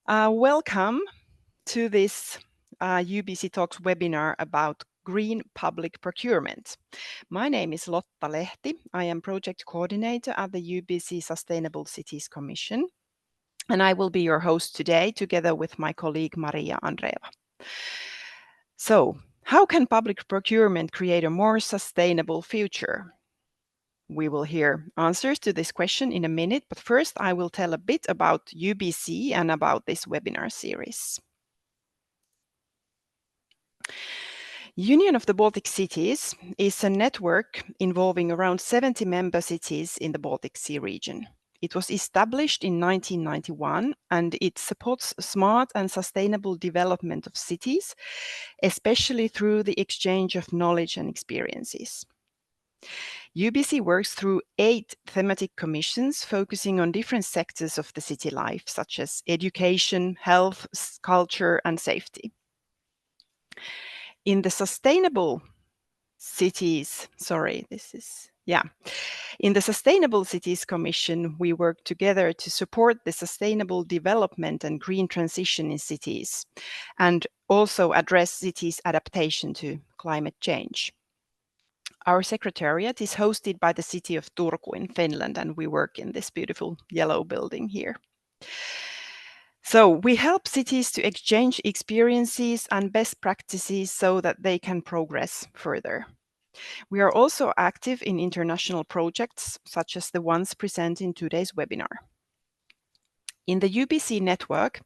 Welcome to this UBC Talks webinar about green public procurement. My name is Lotta Lehti. I am project coordinator at the UBC Sustainable Cities Commission, and I will be your host today together with my colleague Maria Andreeva. So, how can public procurement create a more sustainable future? We will hear answers to this question in a minute, but first I will tell a bit about UBC and about this webinar series. Union of the Baltic Cities is a network involving around 70 member cities in the Baltic Sea region. It was established in 1991 and it supports smart and sustainable development of cities, especially through the exchange of knowledge and experiences. UBC works through 8 thematic commissions focusing on different sectors of the city life, such as education, health, culture, and safety. In the Sustainable Cities, in the Sustainable Cities Commission, we work together to support the sustainable development and green transition in cities, and also address cities' adaptation to climate change. Our secretariat is hosted by the city of Turku in Finland, and we work in this beautiful yellow building here. So we help cities to exchange experiences and best practices so that they can progress further. We are also active in international projects, such as the ones presented in today's webinar. In the UBC network,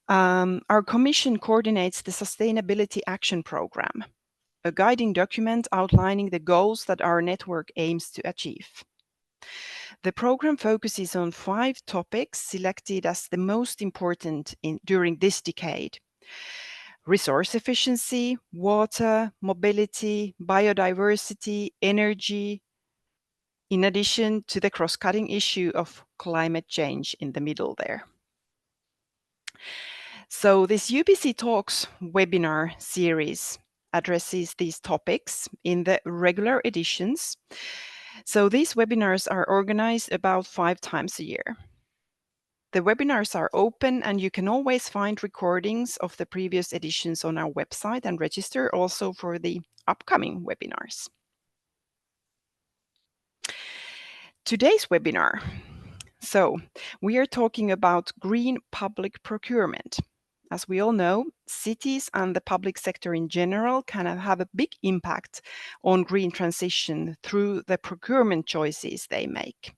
our commission coordinates the Sustainability Action Programme, a guiding document outlining the goals that our network aims to achieve. The program focuses on 5 topics selected as the most important during this decade: resource efficiency, water, mobility, biodiversity, energy, in addition to the cross-cutting issue of climate change in the middle there. So this UBC Talks webinar series addresses these topics in the regular editions. So these webinars are organized about 5 times a year. The webinars are open and you can always find recordings of the previous editions on our website and register also for the upcoming webinars. Today's webinar. So we are talking about green public procurement. As we all know, cities and the public sector in general can have a big impact on green transition through the procurement choices they make.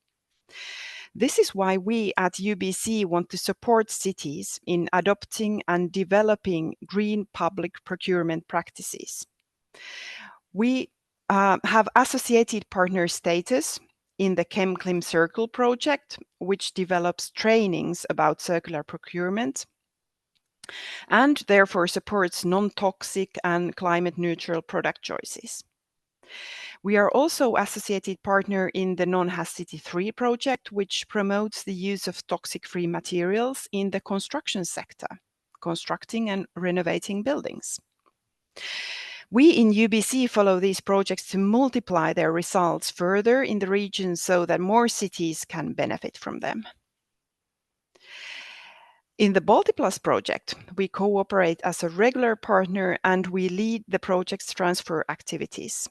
This is why we at UBC want to support cities in adopting and developing green public procurement practices. We have associated partner status in the ChemClimCircle project, which develops trainings about circular procurement and therefore supports non-toxic and climate-neutral product choices. We are also associated partner in the NonHazCity 3 project, which promotes the use of toxic-free materials in the construction sector, constructing and renovating buildings. We in UBC follow these projects to multiply their results further in the region so that more cities can benefit from them. In the BALTIPLAST project, we cooperate as a regular partner and we lead the project's transfer activities.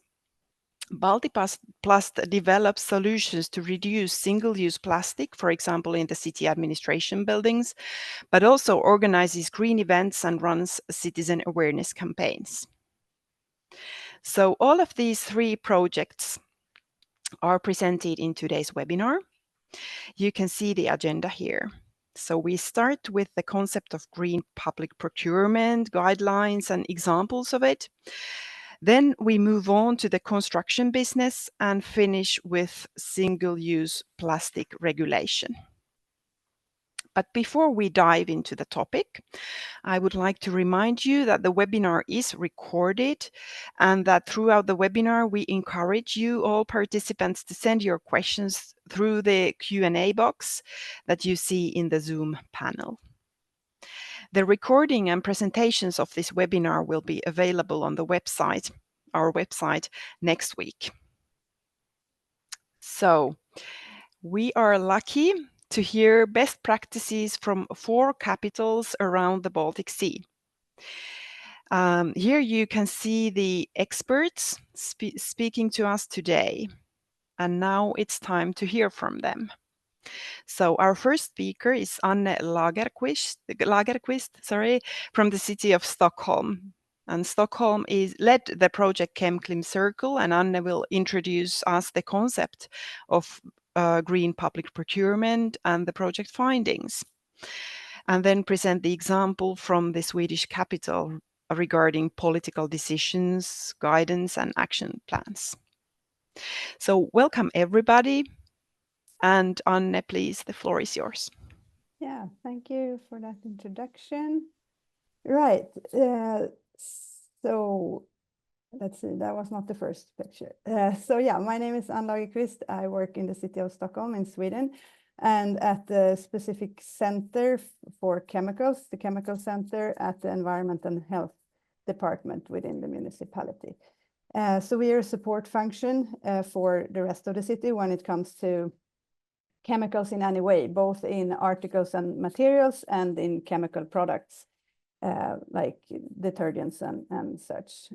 BALTIPLAST develops solutions to reduce single-use plastic, for example, in the city administration buildings, but also organizes green events and runs citizen awareness campaigns. So all of these 3 projects are presented in today's webinar. You can see the agenda here. So we start with the concept of green public procurement, guidelines and examples of it. Then we move on to the construction business and finish with single-use plastic regulation. But before we dive into the topic, I would like to remind you that the webinar is recorded and that throughout the webinar, we encourage you, all participants, to send your questions through the Q&A box that you see in the Zoom panel. The recording and presentations of this webinar will be available on the website, our website, next week. So we are lucky to hear best practices from 4 capitals around the Baltic Sea. Here you can see the experts speaking to us today, and now it's time to hear from them. So our first speaker is Anne Lagerqvist, from the city of Stockholm. And Stockholm led the project ChemClimCircle, and Anne will introduce us the concept of green public procurement and the project findings, and then present the example from the Swedish capital regarding political decisions, guidance, and action plans. So welcome everybody. And Anne, please, the floor is yours. Yeah, thank you for that introduction. Right, so let's see, that was not the first picture. So yeah, my name is Anne Lagerqvist. I work in the city of Stockholm in Sweden, and at the specific center for chemicals, the chemical center at the Environment and Health Department within the municipality. So we are a support function for the rest of the city when it comes to chemicals in any way, both in articles and materials and in chemical products like detergents and such.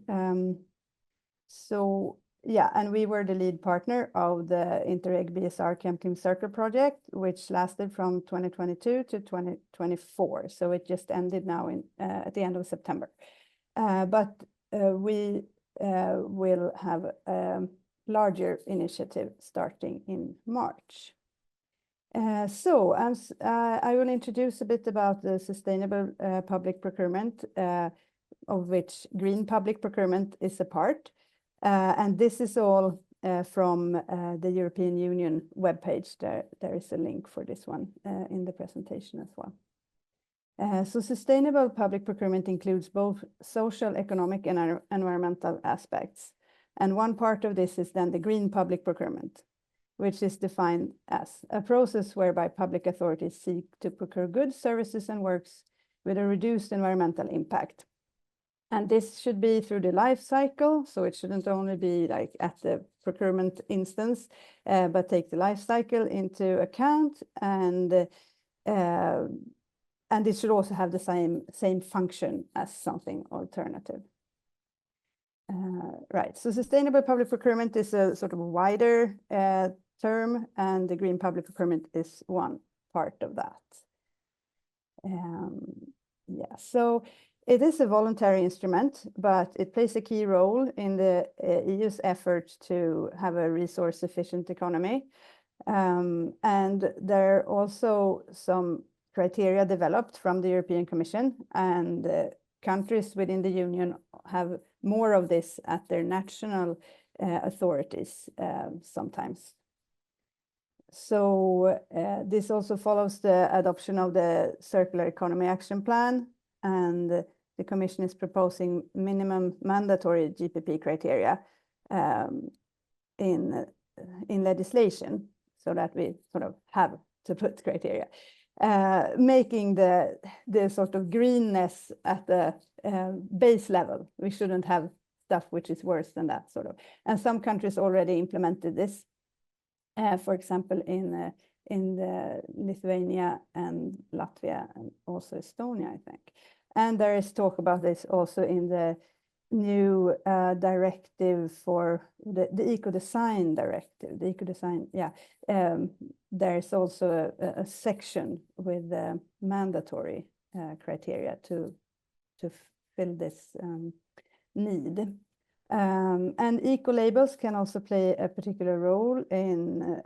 So yeah, and we were the lead partner of the Interreg BSR ChemClimCircle project, which lasted from 2022 to 2024. So it just ended now at the end of September. But we will have a larger initiative starting in March. So I will introduce a bit about the sustainable public procurement, of which green public procurement is a part. And this is all from the European Union webpage. There is a link for this one in the presentation as well. So sustainable public procurement includes both social, economic, and environmental aspects. And one part of this is then the green public procurement, which is defined as a process whereby public authorities seek to procure goods, services, and works with a reduced environmental impact. And this should be through the life cycle, so it shouldn't only be like at the procurement instance, but take the life cycle into account, and it should also have the same function as something alternative. Right, so sustainable public procurement is a sort of wider term, and the green public procurement is one part of that. Yeah, so it is a voluntary instrument, but it plays a key role in the EU's effort to have a resource-efficient economy. And there are also some criteria developed from the European Commission, and countries within the Union have more of this at their national authorities sometimes. So this also follows the adoption of the Circular Economy Action Plan, and the Commission is proposing minimum mandatory GPP criteria in legislation, so that we sort of have to put criteria, making the sort of greenness at the base level. We shouldn't have stuff which is worse than that, sort of. And some countries already implemented this. For example, in Lithuania and Latvia, and also Estonia, I think. And there is talk about this also in the new directive for the eco-design directive. The eco-design, yeah. There's also a section with mandatory criteria to fill this need. And eco-labels can also play a particular role in,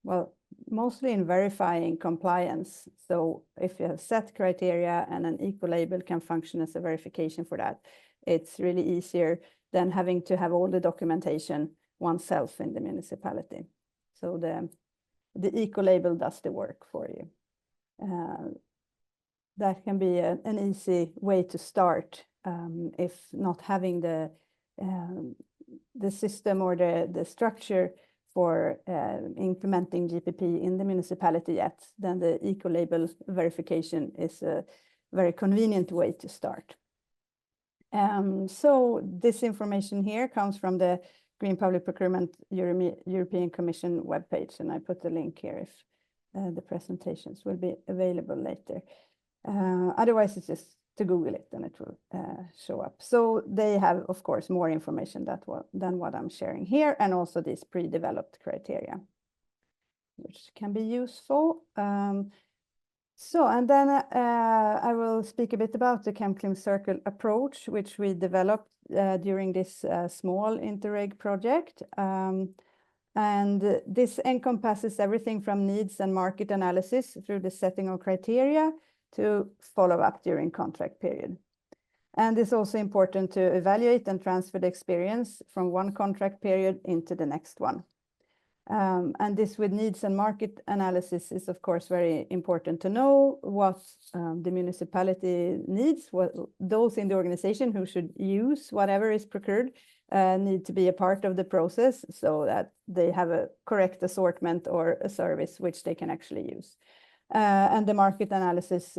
well, mostly in verifying compliance. So if you have set criteria and an eco-label can function as a verification for that, it's really easier than having to have all the documentation oneself in the municipality. So the eco-label does the work for you. That can be an easy way to start if not having the system or the structure for implementing GPP in the municipality yet, then the eco-label verification is a very convenient way to start. So this information here comes from the Green Public Procurement European Commission webpage, and I put the link here the presentations will be available later. Otherwise, it's just to Google it and it will show up. So they have, of course, more information than what I'm sharing here, and also these pre-developed criteria, which can be useful. And then I will speak a bit about the ChemClimCircle approach, which we developed during this small Interreg project. And this encompasses everything from needs and market analysis through the setting of criteria to follow up during contract period. And it's also important to evaluate and transfer the experience from one contract period into the next one. And this with needs and market analysis is, of course, very important to know what the municipality needs, what those in the organization who should use whatever is procured need to be a part of the process so that they have a correct assortment or a service which they can actually use. And the market analysis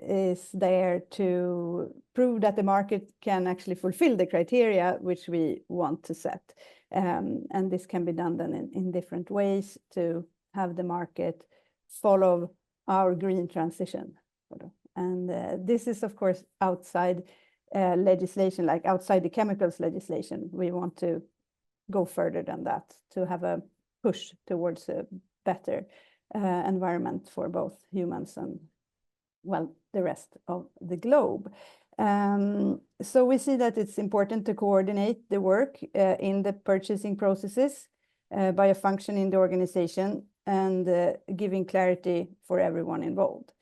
is there to prove that the market can actually fulfill the criteria which we want to set. And this can be done then in different ways to have the market follow our green transition. And this is, of course, outside legislation, like outside the chemicals legislation. We want to go further than that to have a push towards a better environment for both humans and, well, the rest of the globe. So we see that it's important to coordinate the work in the purchasing processes by a function in the organization and giving clarity for everyone involved.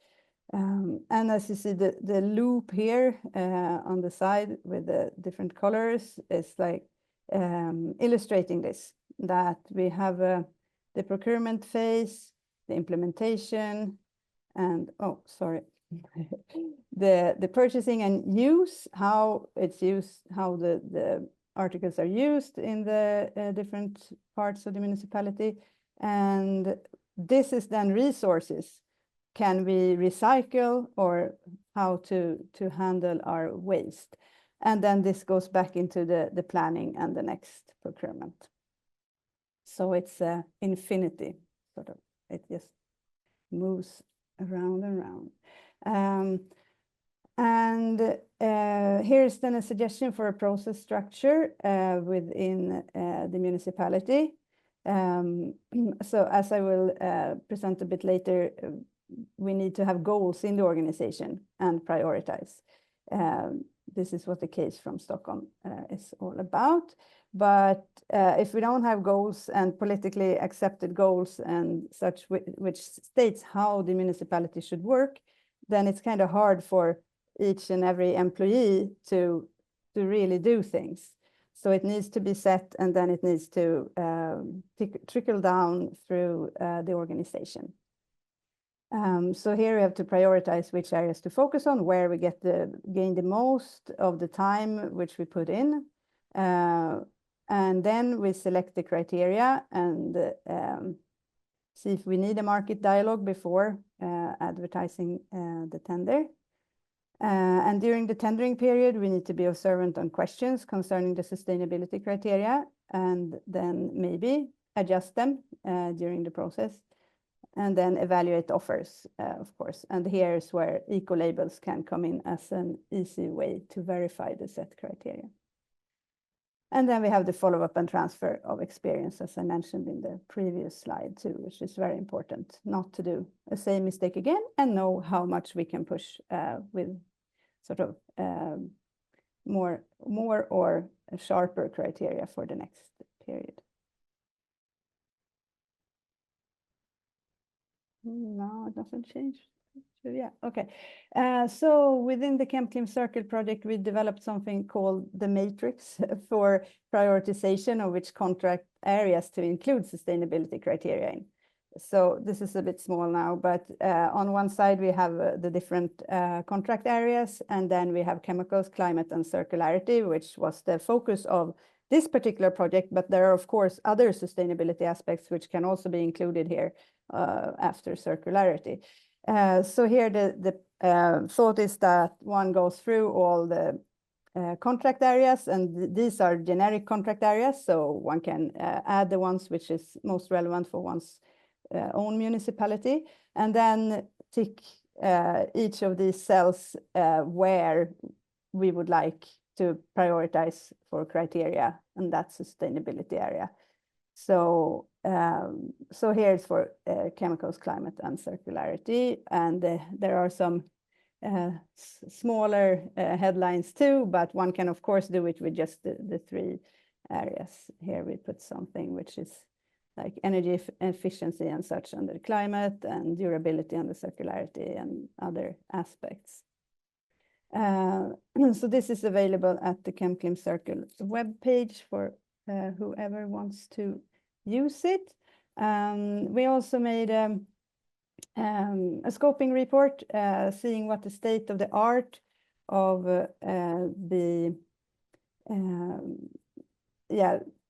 And as you see, the loop here on the side with the different colors is like illustrating this, that we have the procurement phase, the implementation, and the purchasing and use, how it's used, how the articles are used in the different parts of the municipality. And this is then resources. Can we recycle, or how to handle our waste? And then this goes back into the planning and the next procurement. So it's infinity, sort of. It just moves around and around. Here's then a suggestion for a process structure within the municipality. So as I will present a bit later, we need to have goals in the organization and prioritize. This is what the case from Stockholm is all about. But if we don't have goals and politically accepted goals and such, which states how the municipality should work, then it's kind of hard for each and every employee to really do things. So it needs to be set, and then it needs to trickle down through the organization. So here we have to prioritize which areas to focus on, where we gain the most of the time which we put in. And then we select the criteria and see if we need a market dialogue before advertising the tender. And during the tendering period, we need to be observant on questions concerning the sustainability criteria, and then maybe adjust them during the process, and then evaluate offers, of course. And here's where eco-labels can come in as an easy way to verify the set criteria. And then we have the follow-up and transfer of experience, as I mentioned in the previous slide too, which is very important, not to do the same mistake again and know how much we can push with sort of more or sharper criteria for the next period. No, it doesn't change. Yeah, okay. So within the ChemClimCircle project, we developed something called the matrix for prioritization of which contract areas to include sustainability criteria in. So this is a bit small now, but on one side we have the different contract areas, and then we have chemicals, climate, and circularity, which was the focus of this particular project. But there are, of course, other sustainability aspects which can also be included here after circularity. So here the thought is that one goes through all the contract areas, and these are generic contract areas, so one can add the ones which is most relevant for one's own municipality, and then tick each of these cells where we would like to prioritize for criteria in that sustainability area. So, so here's for chemicals, climate, and circularity, and there are some smaller headlines too, but one can of course do it with just the three areas. Here we put something which is like energy efficiency and such under climate, and durability under circularity, and other aspects. So this is available at the ChemClimCircle webpage for whoever wants to use it. We also made a scoping report seeing what the state of the art of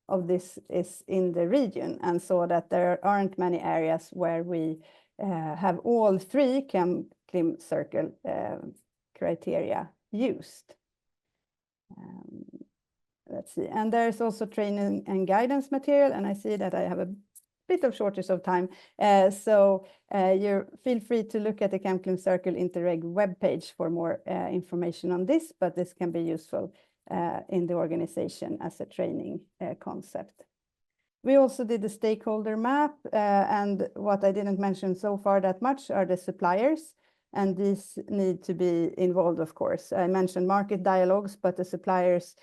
of this is in the region, and saw that there aren't many areas where we have all three ChemClimCircle criteria used. Let's see, and there's also training and guidance material, and I see that I have a bit of shortage of time, so you feel free to look at the ChemClimCircle Interreg webpage for more information on this, but this can be useful in the organization as a training concept. We also did the stakeholder map, and what I didn't mention so far that much are the suppliers, and these need to be involved, of course. I mentioned market dialogues, but the suppliers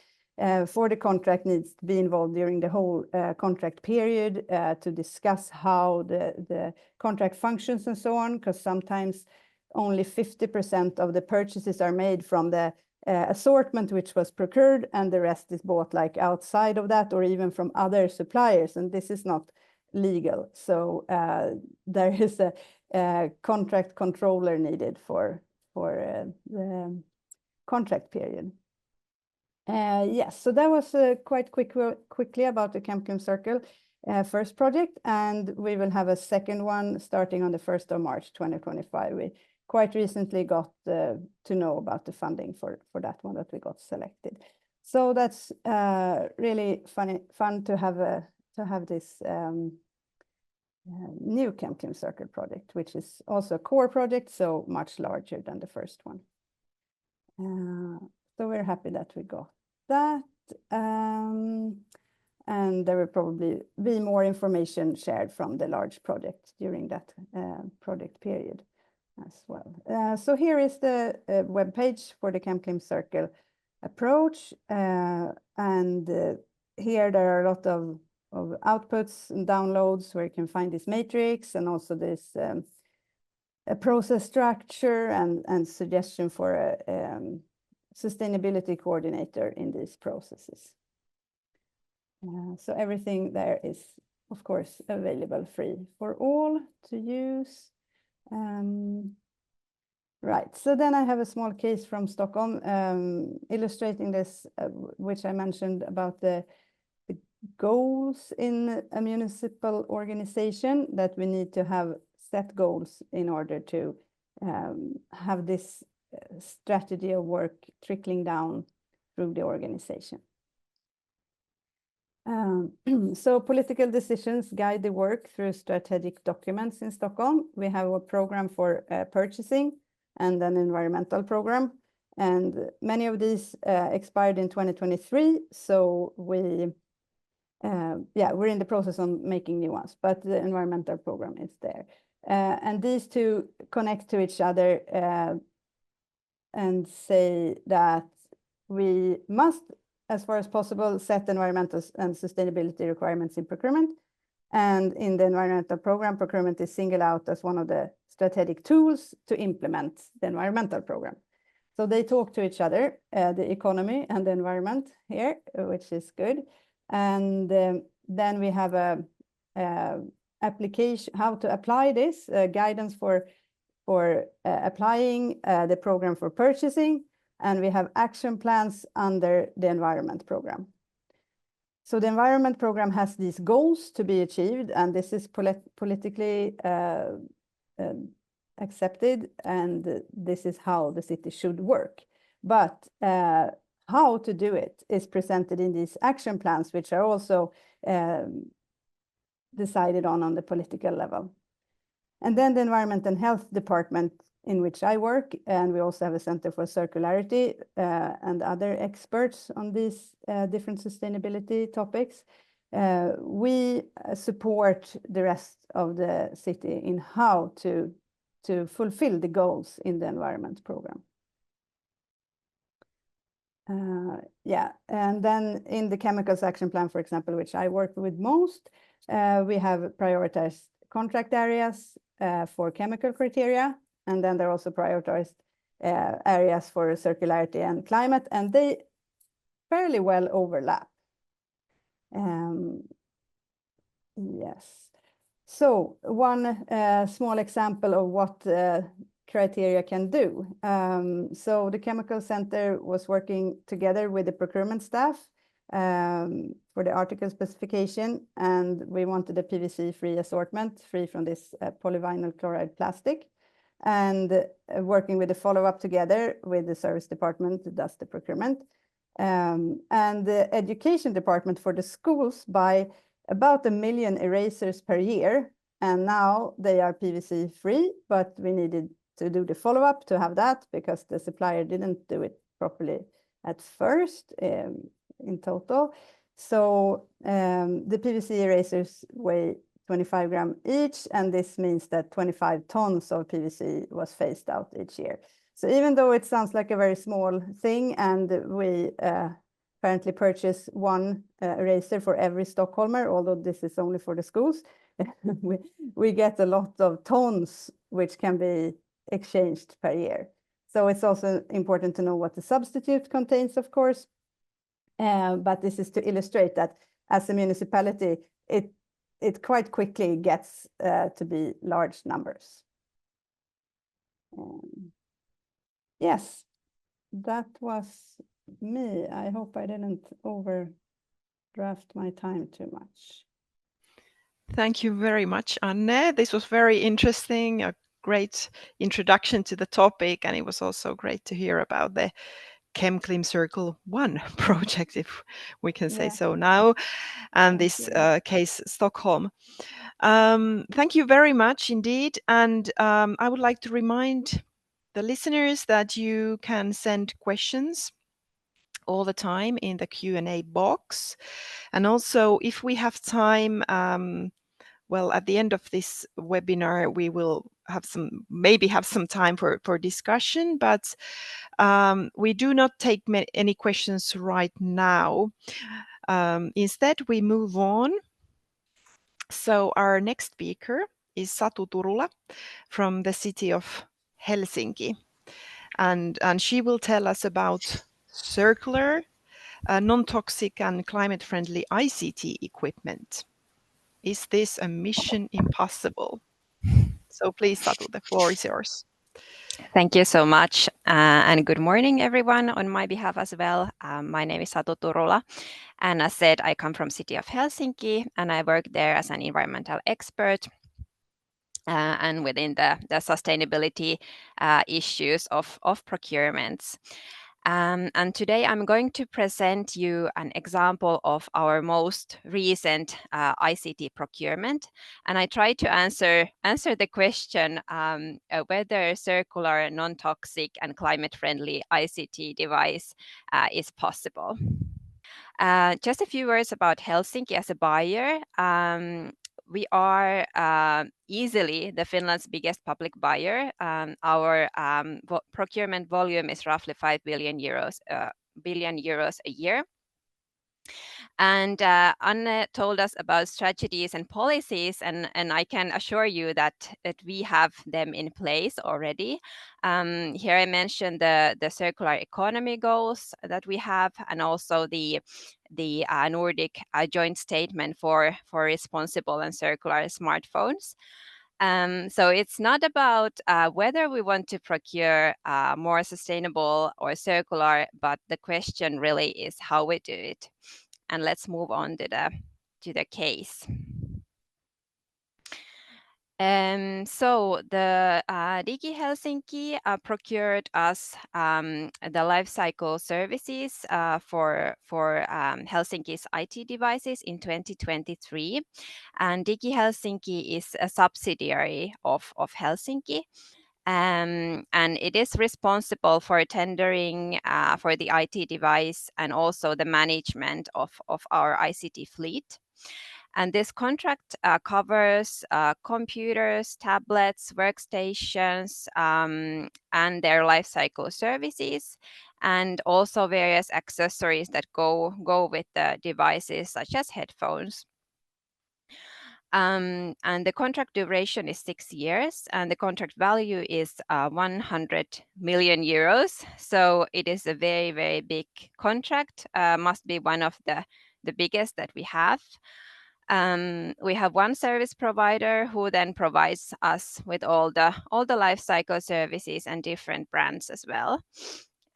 for the contract needs to be involved during the whole contract period to discuss how the contract functions and so on, because sometimes only 50% of the purchases are made from the assortment which was procured, and the rest is bought like outside of that or even from other suppliers, and this is not legal. So there is a contract controller needed for the contract period. Yes, so that was quite quickly about the ChemClimCircle first project, and we will have a second one starting on the 1st of March 2025. We quite recently got to know about the funding for that one that we got selected. So that's really fun to have this new ChemClimCircle project, which is also a core project, so much larger than the first one. So we're happy that we got that, and there will probably be more information shared from the large project during that project period as well. So here is the webpage for the ChemClimCircle approach, and here there are a lot of outputs and downloads where you can find this matrix, and also this a process structure and suggestion for a sustainability coordinator in these processes. So everything there is, of course, available free for all to use. Right, so then I have a small case from Stockholm illustrating this, which I mentioned about the goals in a municipal organization, that we need to have set goals in order to have this strategy of work trickling down through the organization. So political decisions guide the work through strategic documents in Stockholm. We have a program for purchasing and an environmental program, and many of these expired in 2023, so we're in the process of making new ones, but the environmental program is there. And these two connect to each other and say that we must, as far as possible, set environmental and sustainability requirements in procurement. And in the environmental program, procurement is singled out as one of the strategic tools to implement the environmental program. So they talk to each other, the economy and the environment here, which is good. And then we have a application, how to apply this, guidance for applying the program for purchasing, and we have action plans under the environment program. So the environment program has these goals to be achieved, and this is politically accepted, and this is how the city should work. But how to do it is presented in these action plans, which are also decided on the political level. And then the Environment and Health Department, in which I work, and we also have a Center for Circularity and other experts on these different sustainability topics. We support the rest of the city in how to fulfill the goals in the environment program. Yeah, and then in the Chemicals Action Plan, for example, which I work with most, we have prioritized contract areas for chemical criteria, and then there are also prioritized areas for circularity and climate, and they fairly well overlap. Yes. So one small example of what criteria can do. So the Chemical Center was working together with the procurement staff for the article specification, and we wanted a PVC-free assortment, free from this polyvinyl chloride plastic, and working with the follow-up together with the service department that does the procurement, and the education department for the schools buy about 1 million erasers per year, and now they are PVC free, but we needed to do the follow-up to have that because the supplier didn't do it properly at first in total. So the PVC erasers weigh 25 grams each, and this means that 25 tons of PVC was phased out each year. So even though it sounds like a very small thing, and we apparently purchase one eraser for every Stockholmer, although this is only for the schools, we get a lot of tons which can be exchanged per year. So it's also important to know what the substitute contains, of course. But this is to illustrate that as a municipality, it quite quickly gets to be large numbers. Yes, that was me. I hope I didn't overdraft my time too much. Thank you very much, Anne. This was very interesting, a great introduction to the topic, and it was also great to hear about the ChemClimCircle 1 project, if we can say so now, and this case, Stockholm. Thank you very much indeed, and I would like to remind the listeners that you can send questions all the time in the Q&A box, and also if we have time, well, at the end of this webinar, we will have some time for discussion, but we do not take any questions right now. Instead, we move on. So our next speaker is Satu Turula from the city of Helsinki, and she will tell us about circular, non-toxic and climate-friendly ICT equipment. Is this a mission impossible? So please, Satu, the floor is yours. Thank you so much, and good morning, everyone, on my behalf as well. My name is Satu Turula, and as said, I come from city of Helsinki, and I work there as an environmental expert and within the sustainability issues of procurements. And today I'm going to present you an example of our most recent ICT procurement, and I try to answer the question whether circular, non-toxic and climate-friendly ICT device is possible. Just a few words about Helsinki as a buyer. We are easily the Finland's biggest public buyer. Our procurement volume is roughly 5 billion euros a year. And Anne told us about strategies and policies, and I can assure you that we have them in place already. Here I mentioned the circular economy goals that we have, and also the Nordic joint statement for responsible and circular smartphones. So it's not about whether we want to procure more sustainable or circular, but the question really is how we do it. And let's move on to the case. So the Digi Helsinki procured us the life cycle services for Helsinki's IT devices in 2023, and Digi Helsinki is a subsidiary of Helsinki. And it is responsible for tendering for the IT device and also the management of our ICT fleet. And this contract covers computers, tablets, workstations, and their lifecycle services, and also various accessories that go with the devices, such as headphones. And the contract duration is 6 years, and the contract value is 100 million euros. So it is a very, very big contract, must be one of the biggest that we have. We have one service provider who then provides us with all the life cycle services and different brands as well.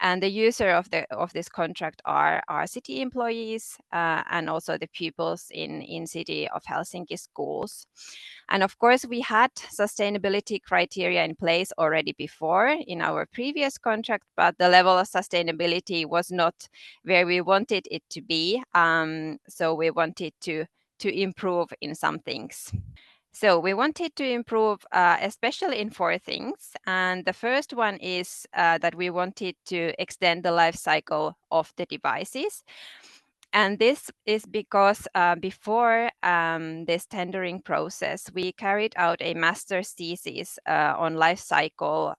And the user of this contract are city employees and also the pupils in City of Helsinki schools. And of course, we had sustainability criteria in place already before in our previous contract, but the level of sustainability was not where we wanted it to be. So we wanted to improve in some things. So we wanted to improve, especially in 4 things. And the first one is that we wanted to extend the life cycle of the devices. And this is because before this tendering process, we carried out a master's thesis on life cycle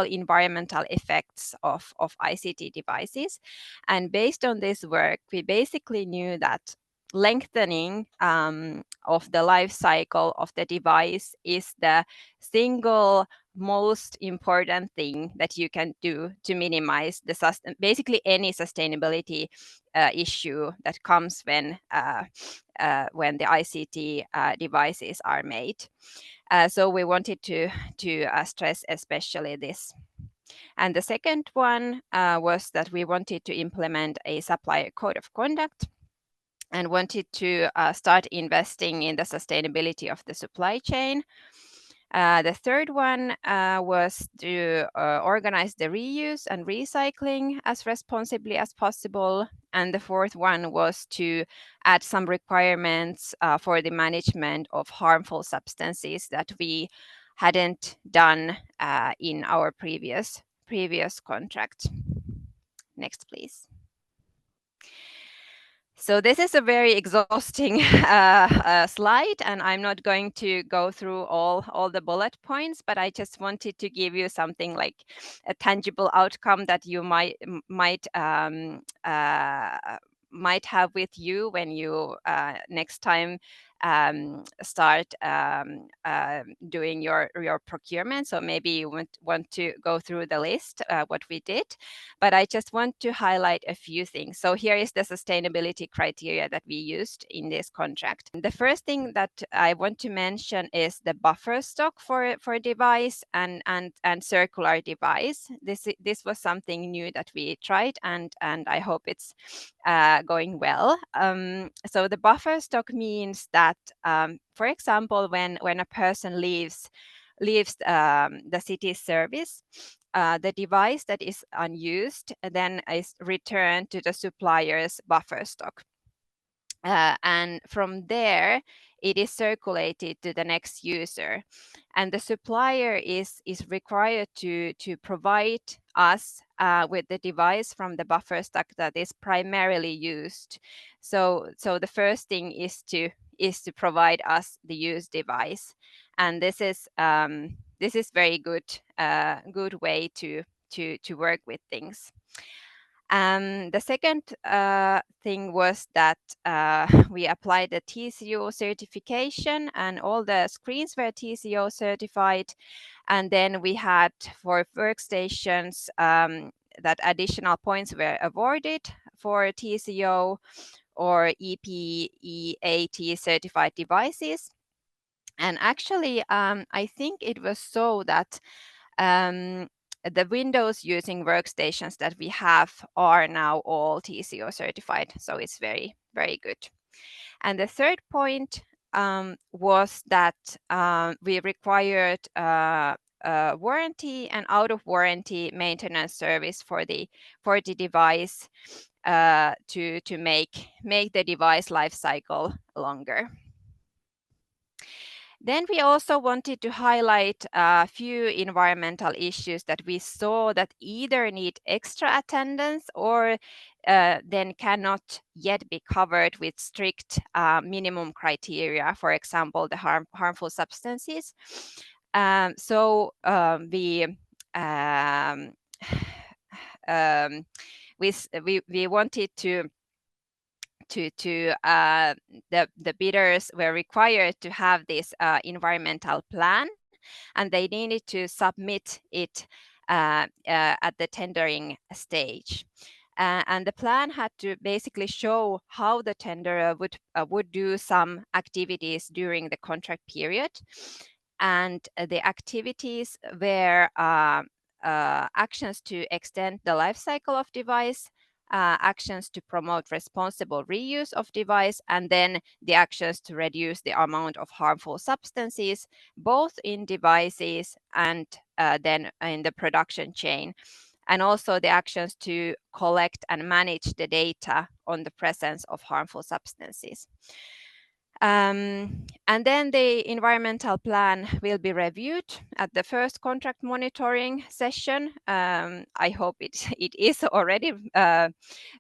environmental effects of ICT devices. And based on this work, we basically knew that lengthening of the life cycle of the device is the single most important thing that you can do to minimize basically any sustainability issue that comes when the ICT devices are made. So we wanted to stress especially this. And the second one was that we wanted to implement a supplier code of conduct and wanted to start investing in the sustainability of the supply chain. The third one was to organize the reuse and recycling as responsibly as possible. And the fourth one was to add some requirements for the management of harmful substances that we hadn't done in our previous contract. Next, please. So this is a very exhausting slide, and I'm not going to go through all the bullet points, but I just wanted to give you something like a tangible outcome that you might have with you when you next time start doing your procurement. So maybe you want to go through the list what we did, but I just want to highlight a few things. So here is the sustainability criteria that we used in this contract. The first thing that I want to mention is the buffer stock for device and circular device. This was something new that we tried, and I hope it's going well. So the buffer stock means that, for example, when a person leaves the city service, the device that is unused then is returned to the supplier's buffer stock. And from there, it is circulated to the next user. And the supplier is required to provide us with the device from the buffer stock that is primarily used. So the first thing is to provide us the used device. And this is very good way to work with things. The second thing was that we applied the TCO certification, and all the screens were TCO certified. And then we had for workstations that additional points were awarded for TCO or EPEAT certified devices. And actually, I think it was so that the Windows using workstations that we have are now all TCO certified. So it's very, very good. And the third point was that we required warranty and out of warranty maintenance service for the device to make the device life cycle longer. Then we also wanted to highlight a few environmental issues that we saw that either need extra attendance or then cannot yet be covered with strict minimum criteria, for example, the harmful substances. We wanted the bidders were required to have this environmental plan, and they needed to submit it at the tendering stage. And the plan had to basically show how the tenderer would do some activities during the contract period. And the activities were actions to extend the life cycle of device, actions to promote responsible reuse of device, and then the actions to reduce the amount of harmful substances, both in devices and then in the production chain, and also the actions to collect and manage the data on the presence of harmful substances. And then the environmental plan will be reviewed at the first contract monitoring session. I hope it is already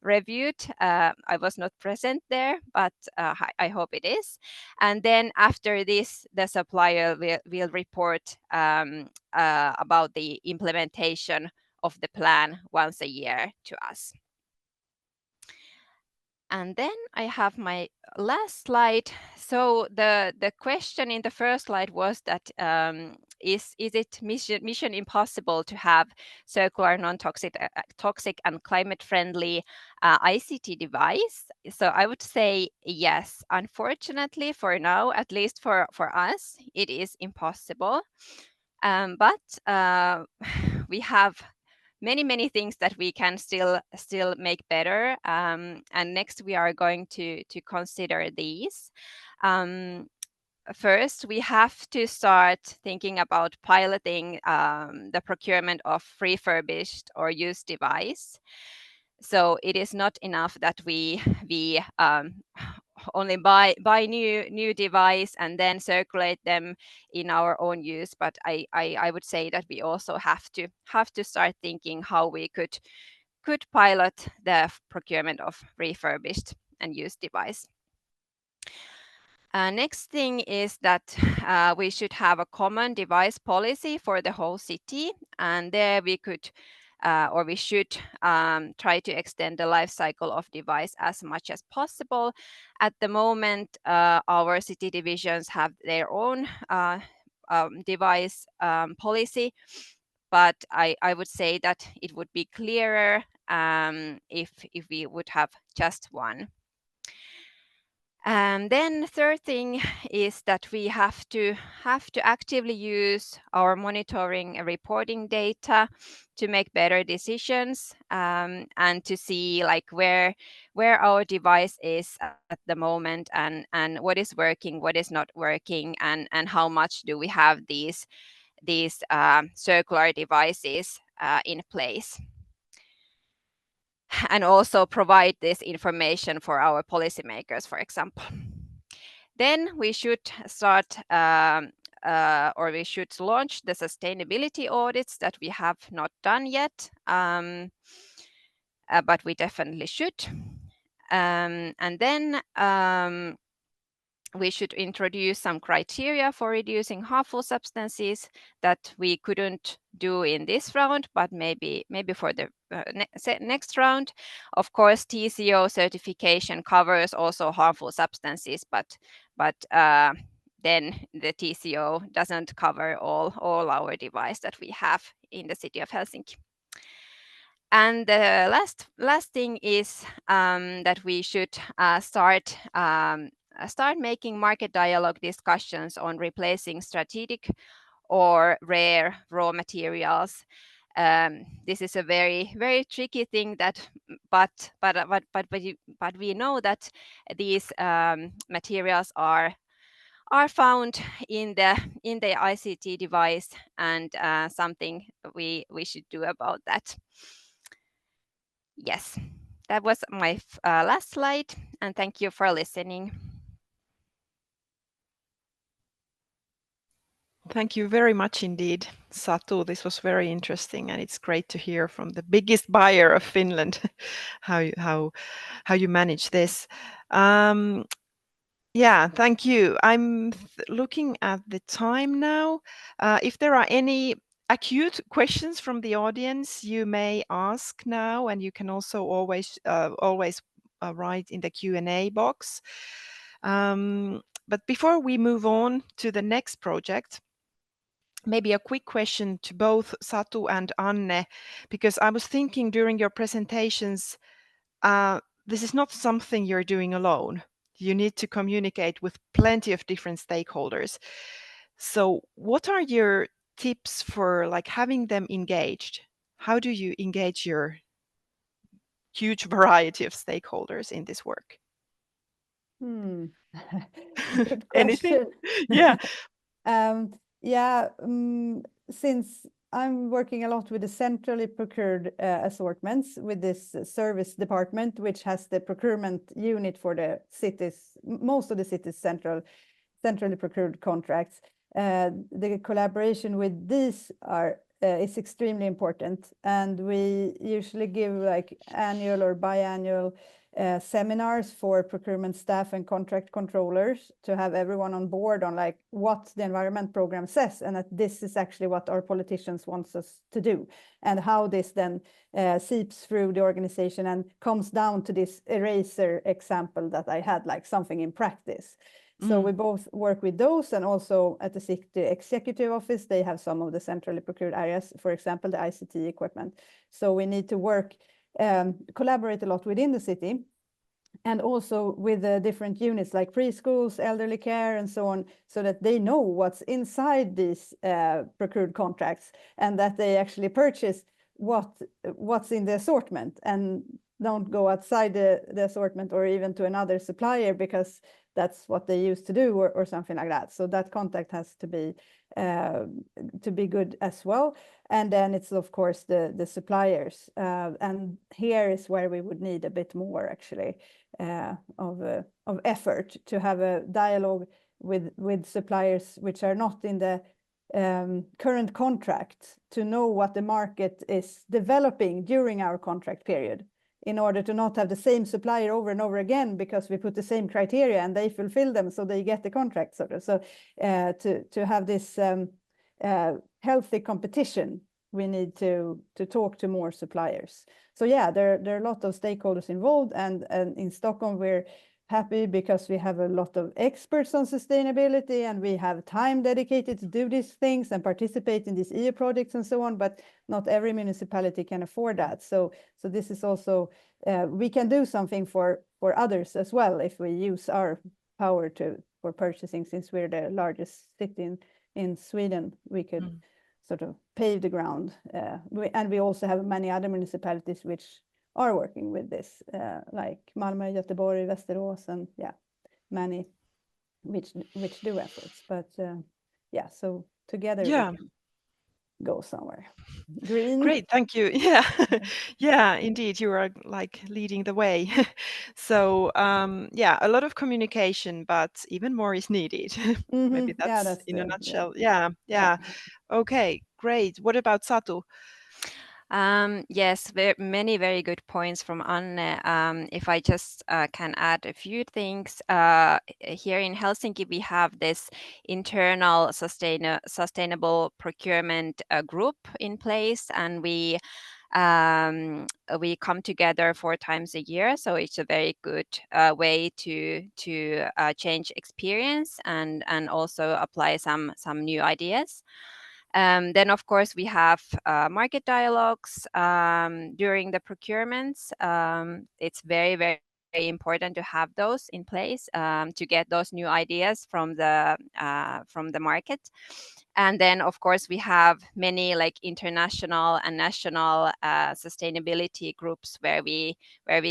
reviewed. I was not present there, but I hope it is. And then after this, the supplier will report about the implementation of the plan once a year to us. And then I have my last slide. So the question in the first slide was that is it mission impossible to have circular, non-toxic, toxic and climate-friendly ICT device? So I would say yes. Unfortunately, for now, at least for us, it is impossible. But we have many things that we can still make better, and next we are going to consider these. First, we have to start thinking about piloting the procurement of refurbished or used device. So it is not enough that we only buy new device and then circulate them in our own use, but I would say that we also have to start thinking how we could pilot the procurement of refurbished and used device. Next thing is that we should have a common device policy for the whole city, and there we could or we should try to extend the life cycle of device as much as possible. At the moment, our city divisions have their own device policy, but I would say that it would be clearer if we would have just one. And then third thing is that we have to actively use our monitoring and reporting data to make better decisions, and to see like where our device is at the moment, and what is working, what is not working, and how much do we have these circular devices in place. And also provide this information for our policymakers, for example. Then we should start or we should launch the sustainability audits that we have not done yet, but we definitely should. And then we should introduce some criteria for reducing harmful substances that we couldn't do in this round, but maybe for the next round. Of course, TCO certification covers also harmful substances, but then the TCO doesn't cover all our device that we have in the city of Helsinki. And the last thing is that we should start making market dialogue discussions on replacing strategic or rare raw materials. This is a very tricky thing, but we know that these materials are are found in the ICT device, and something we should do about that. Yes, that was my last slide, and thank you for listening. Thank you very much indeed, Satu. This was very interesting, and it's great to hear from the biggest buyer of Finland how you manage this. Yeah, thank you. I'm looking at the time now. If there are any acute questions from the audience, you may ask now, and you can also always write in the Q&A box. But before we move on to the next project, maybe a quick question to both Satu and Anne, because I was thinking during your presentations, this is not something you're doing alone. You need to communicate with plenty of different stakeholders. So what are your tips for like having them engaged? How do you engage your huge variety of stakeholders in this work? Good Anything? question. Yeah. Yeah, since I'm working a lot with the centrally procured assortments with this service department, which has the procurement unit for the cities, most of the cities' centrally procured contracts. The collaboration with these is extremely important, and we usually give like annual or biannual seminars for procurement staff and contract controllers to have everyone on board on like what the environment program says, and that this is actually what our politicians wants us to do, and how this then seeps through the organization and comes down to this eraser example that I had, like something in practice. So we both work with those, and also at the city executive office, they have some of the centrally procured areas, for example, the ICT equipment. So we need to work, collaborate a lot within the city, and also with the different units like preschools, elderly care, and so on, so that they know what's inside these procured contracts, and that they actually purchase what's in the assortment, and don't go outside the assortment or even to another supplier because that's what they used to do, or something like that. So that contact has to be good as well. And then it's of course the suppliers, and here is where we would need a bit more actually of effort to have a dialogue with suppliers which are not in the current contract, to know what the market is developing during our contract period, in order to not have the same supplier over and over again, because we put the same criteria and they fulfill them, so they get the contract sort of. So to have this healthy competition, we need to talk to more suppliers. So yeah, there are a lot of stakeholders involved, and in Stockholm we're happy because we have a lot of experts on sustainability, and we have time dedicated to do these things and participate in these EU projects and so on, but not every municipality can afford that. So this is also, we can do something for others as well if we use our power for purchasing. Since we're the largest city in Sweden, we could sort of pave the ground. And we also have many other municipalities which are working with this, like Malmö, Göteborg, Västerås, and yeah, many which do efforts. But yeah, so together we can go somewhere. Green. Great, thank you. Yeah, yeah, indeed, you are like leading the way. So yeah, a lot of communication, but even more is needed. Maybe that's in a nutshell. Yeah. Okay, great. What about Satu? Yes, many very good points from Anne. If I just can add a few things, here in Helsinki we have this internal sustainable procurement group in place, and we come together 4 times a year. So it's a very good way to change experience and also apply some new ideas. Then, of course, we have market dialogues during the procurements. It's very, very important to have those in place to get those new ideas from the market. And then, of course, we have many like international and national sustainability groups where we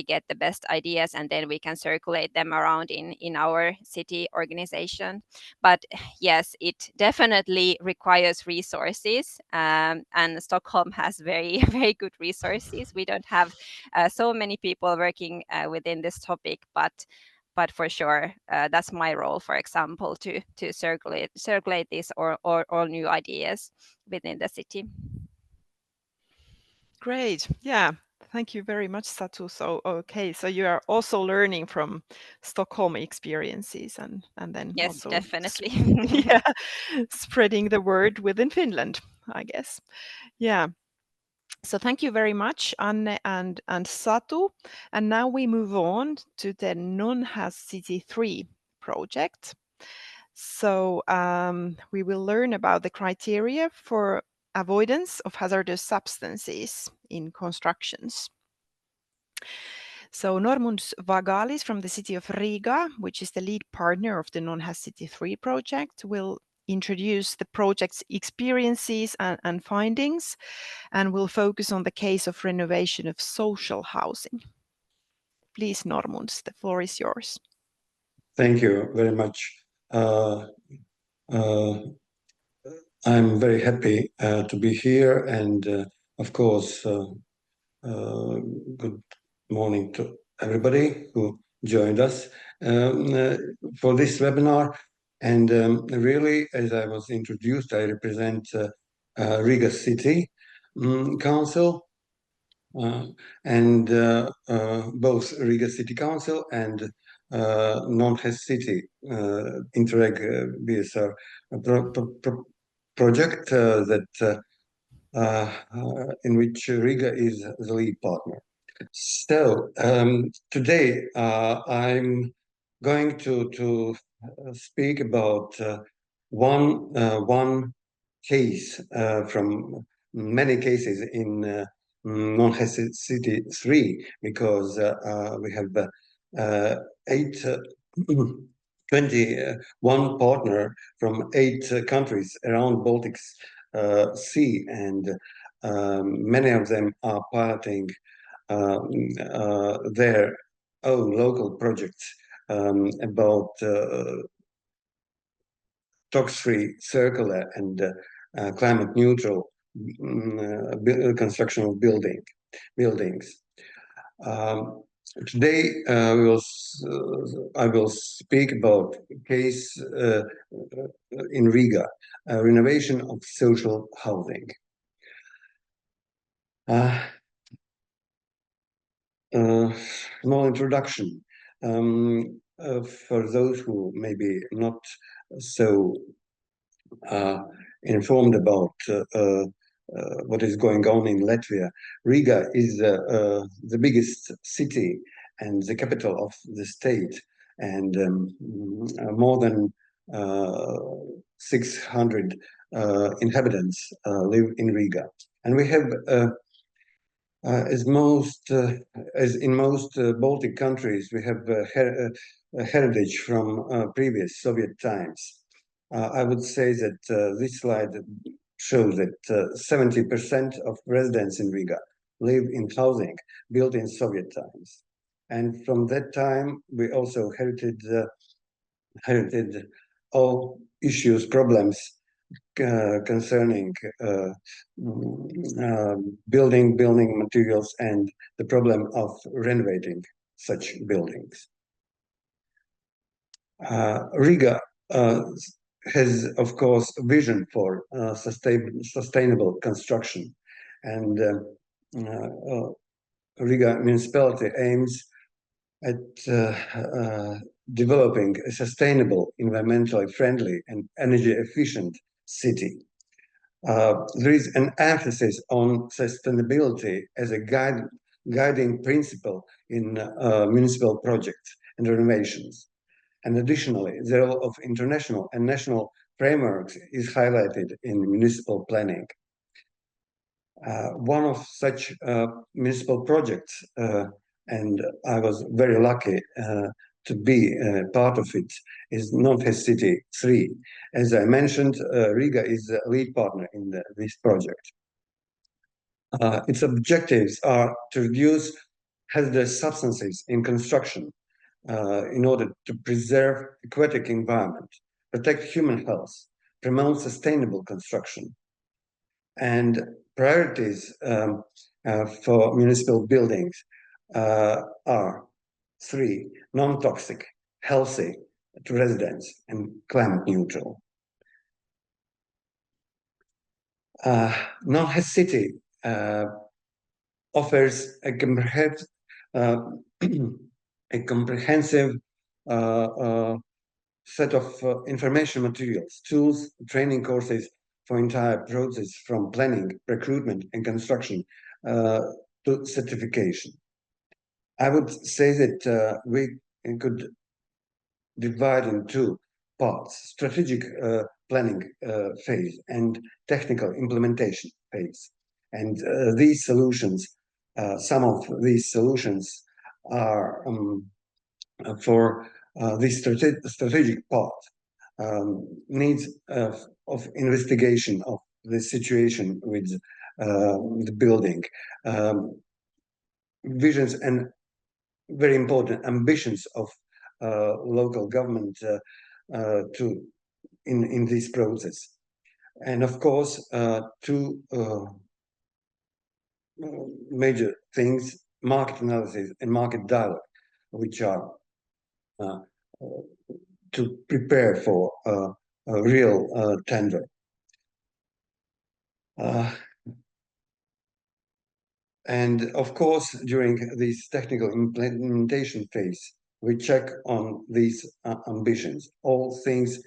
get the best ideas, and then we can circulate them around in our city organization. But yes, it definitely requires resources, and Stockholm has very very good resources. We don't have so many people working within this topic, but for sure, that's my role, for example, to circulate this or new ideas within the city. Great. Yeah. Thank you very much, Satu. So, okay, so you are also learning from Stockholm experiences and then Yes, also definitely. yeah, spreading the word within Finland, I guess. Yeah. So thank you very much, Anne and Satu. And now we move on to the NonHazCity 3 project. So we will learn about the criteria for avoidance of hazardous substances in constructions. So Normunds Vagalis from the city of Riga, which is the lead partner of the NonHazCity 3 project, will introduce the project's experiences and findings, and will focus on the case of renovation of social housing. Please, Normunds, the floor is yours. Thank you very much. I'm very happy to be here, and of course, good morning to everybody who joined us for this webinar. And really, as I was introduced, I represent Riga City Council, and both Riga City Council and NonHazCity Interreg BSR project that in which Riga is the lead partner. So today I'm going to speak about one case from many cases in NonHazCity 3, because we have 21 partner from 8 countries around Baltic Sea, and many of them are piloting their own local projects about tox-free, circular, and climate neutral construction of buildings. Today, I will speak about a case in Riga, renovation of social housing. Small introduction for those who may be not so informed about what is going on in Latvia. Riga is the biggest city and the capital of the state, and more than 600 inhabitants live in Riga. And we have, as in most Baltic countries, we have a heritage from previous Soviet times. I would say that this slide shows that 70% of residents in Riga live in housing built in Soviet times. And from that time, we also inherited all issues, problems concerning building materials and the problem of renovating such buildings. Riga has, of course, a vision for sustainable construction, and Riga municipality aims at developing a sustainable, environmentally friendly, and energy efficient city. There is an emphasis on sustainability as a guiding principle in municipal projects and renovations. And additionally, the role of international and national frameworks is highlighted in municipal planning. One of such municipal projects, and I was very lucky to be part of it is NonHazCity 3. As I mentioned, Riga is a lead partner in this project. Its objectives are to reduce hazardous substances in construction in order to preserve aquatic environment, protect human health, promote sustainable construction. And priorities for municipal buildings are 3: non-toxic, healthy to residents, and climate neutral. NonHazCity offers a comprehensive set of information materials, tools, training courses for entire process from planning, recruitment, and construction to certification. I would say that we could divide in two parts: strategic planning phase and technical implementation phase. And these solutions, some of these solutions are for this strategic part, needs of investigation of the situation with the building, visions and very important ambitions of local government in this process. And of course, two major things: market analysis and market dialogue, which are to prepare for a real tender. And of course, during this technical implementation phase, we check on these ambitions, all things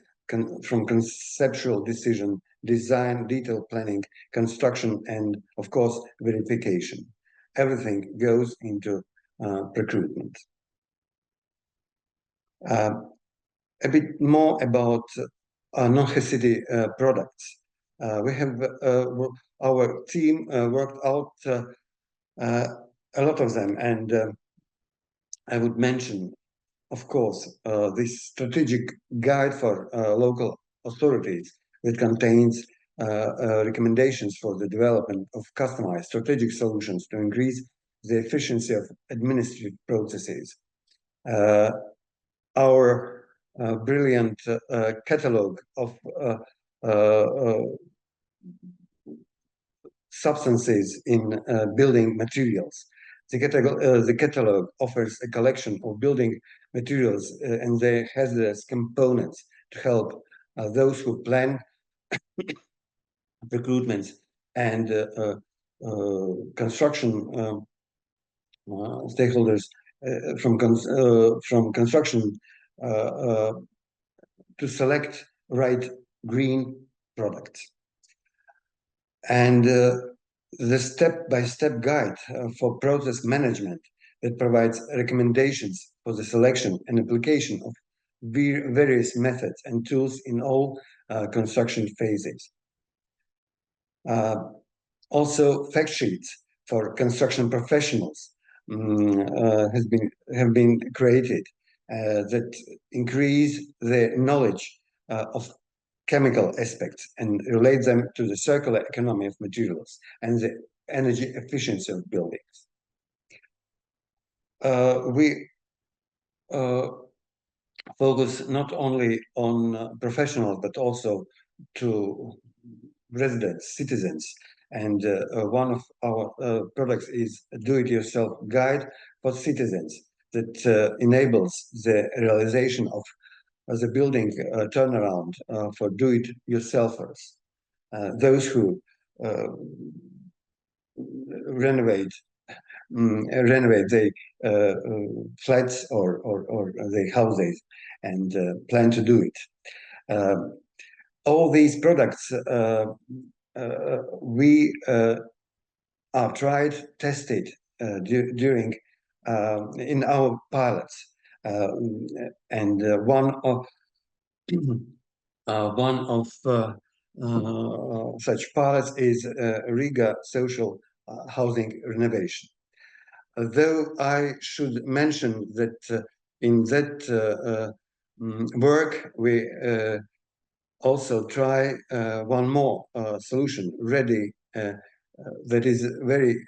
from conceptual decision, design, detailed planning, construction, and of course, verification. Everything goes into procurement. A bit more about NonHazCity products. We have our team worked out a lot of them, and I would mention, of course, this strategic guide for local authorities that contains recommendations for the development of customized strategic solutions to increase the efficiency of administrative processes. Our brilliant catalog of substances in building materials. The catalog offers a collection of building materials and their hazardous components to help those who plan recruitments and construction stakeholders from construction to select right green products. And the step-by-step guide for process management that provides recommendations for the selection and application of various methods and tools in all construction phases. Also, fact sheets for construction professionals have been created that increase their knowledge of chemical aspects and relate them to the circular economy of materials and the energy efficiency of buildings. We focus not only on professionals, but also to residents, citizens. And one of our products is a do-it-yourself guide for citizens that enables the realization of the building turnaround for do-it-yourselfers, those who renovate their flats or their houses and plan to do it. All these products we are tried, tested during in our pilots, and one of such pilots is Riga social housing renovation. Though I should mention that in that work, we also try one more solution ready that is very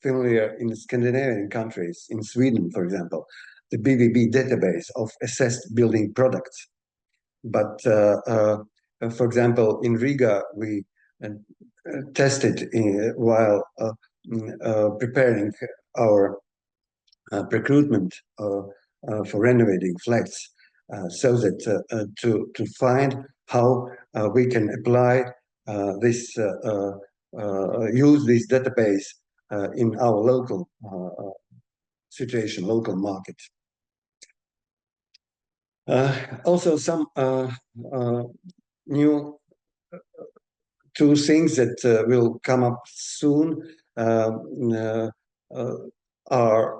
familiar in Scandinavian countries, in Sweden, for example, the BVB database of assessed building products. But for example, in Riga, we tested while preparing our procurement for renovating flats, so that to find how we can apply this, use this database in our local situation, local market. Also, some new two things that will come up soon are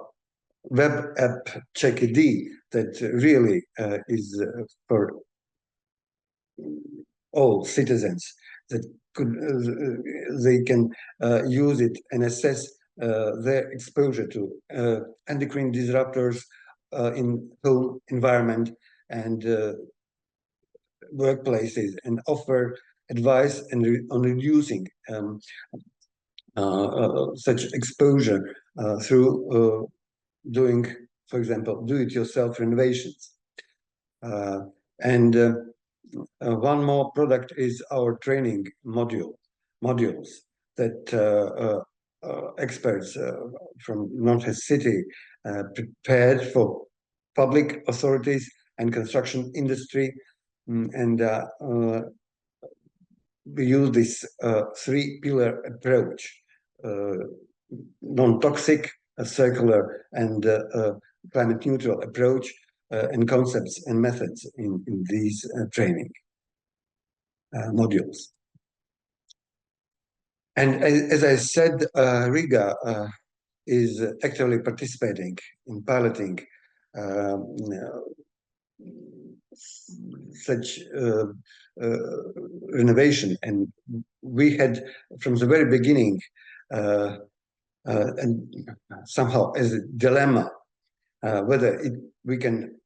web app CheckID that really is for all citizens, that could they can use it and assess their exposure to endocrine disruptors in home environment and workplaces, and offer advice on reducing such exposure through doing, for example, do-it-yourself renovations. And one more product is our training modules that experts from NonHazCity prepared for public authorities and construction industry, and we use this three-pillar approach: non-toxic, circular, and climate-neutral approach, and concepts and methods in these training modules. And as I said, Riga is actively participating in piloting such renovation, and we had from the very beginning and somehow as a dilemma whether we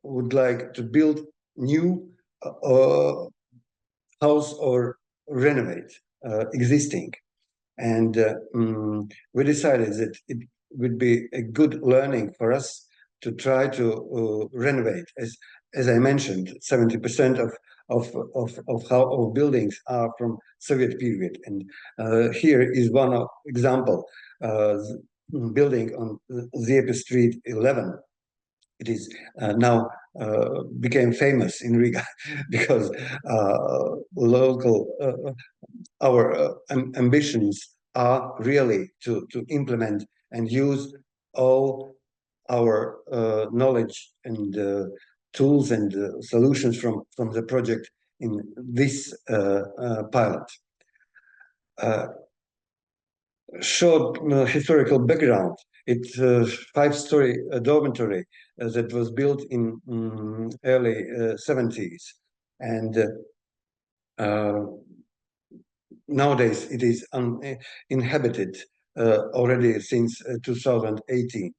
would like to build new house or renovate existing, and we decided that it would be a good learning for us to try to renovate. As I mentioned, 70% of how our buildings are from Soviet period, and here is one example: building on Ziepe Street 11. It is now became famous in Riga because local our ambitions are really to implement and use all our knowledge and tools and solutions from the project in this pilot. Short historical background: it's a 5-story dormitory that was built in early 70s, and nowadays it is uninhabited already since 2018.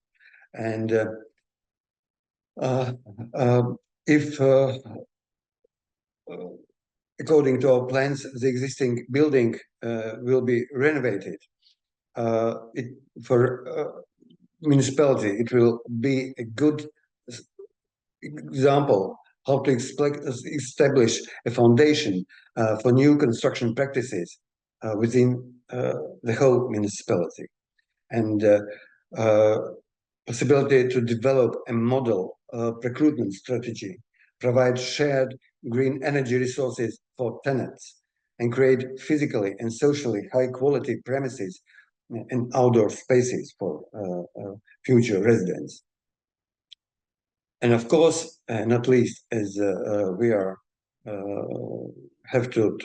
And if according to our plans, the existing building will be renovated, for municipality, it will be a good example how to establish a foundation for new construction practices within the whole municipality, and possibility to develop a model procurement strategy, provide shared green energy resources for tenants, and create physically and socially high-quality premises and outdoor spaces for future residents. And of course, not least, as we are have to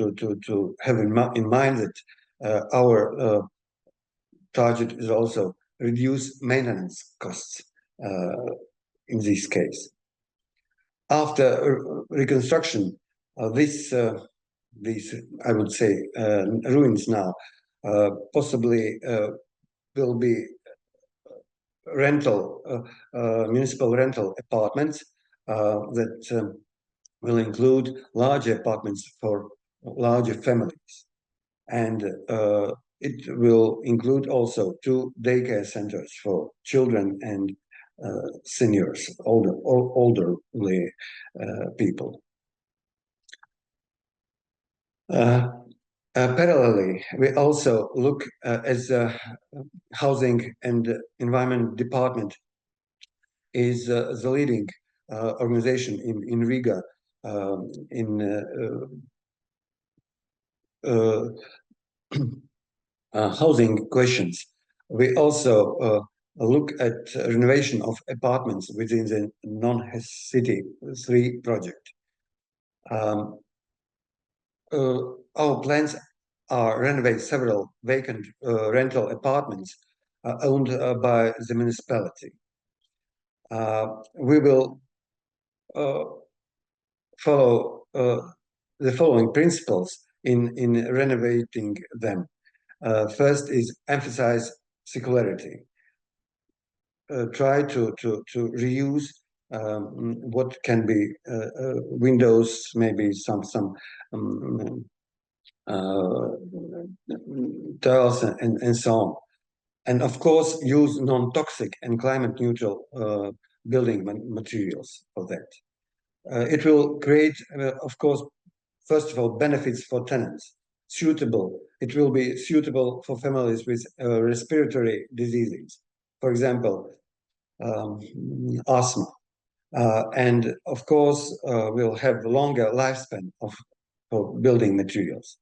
have in mind that our target is also reduce maintenance costs in this case. After reconstruction, these I would say ruins now possibly will be rental municipal rental apartments that will include larger apartments for larger families. And it will include also 2 daycare centers for children and seniors, elderly people. Parallelly, we also look as a housing and environment department is the leading organization in Riga in housing questions. We also look at renovation of apartments within the NonHazCity 3 project. Our plans are renovate several vacant rental apartments owned by the municipality. We will follow the following principles in renovating them. First is emphasize circularity. Try to reuse what can be windows, maybe some tiles and so on. And of course, use non-toxic and climate neutral building materials for that. It will create, of course, first of all, benefits for tenants. It will be suitable for families with respiratory diseases, for example, asthma. And of course, we'll have longer lifespan for building materials.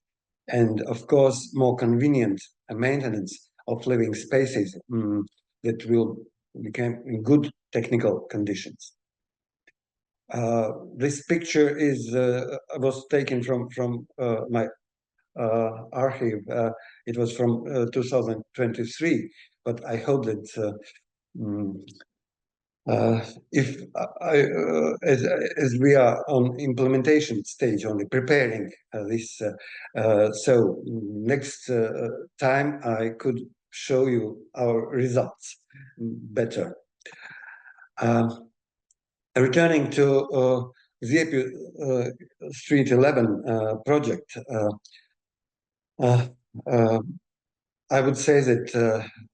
And of course, more convenient maintenance of living spaces that will become in good technical conditions. This picture was taken from my archive. It was from 2023, but I hope that as we are on implementation stage, only preparing this, so next time I could show you our results better. Returning to the Street 11 project, I would say that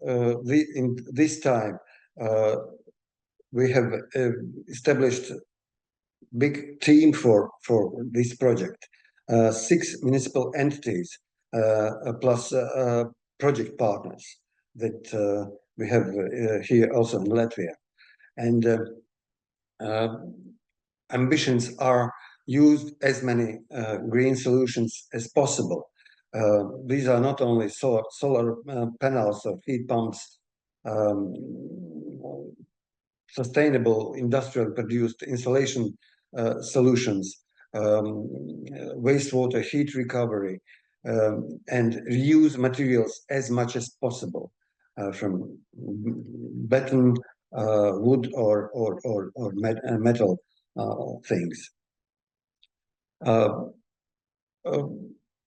in this time we have established big team for this project. 6 municipal entities plus project partners that we have here also in Latvia. And ambitions are used as many green solutions as possible. These are not only solar panels or heat pumps, sustainable industrial produced insulation solutions, wastewater heat recovery, and reuse materials as much as possible from beton, wood or metal things.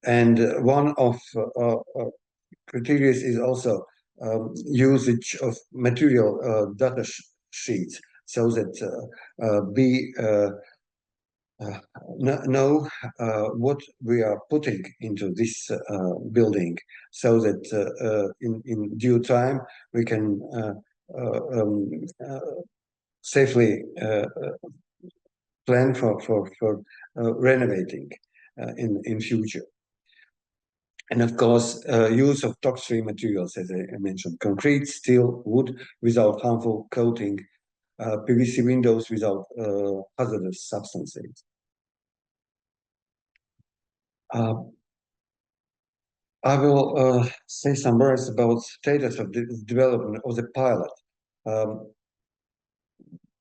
And one of criteria is also usage of material data sheets, so that we know what we are putting into this building, so that in due time we can safely plan for renovating in future. And of course, use of tox-free materials, as I mentioned: concrete, steel, wood without harmful coating, PVC windows without hazardous substances. I will say some words about status of the development of the pilot.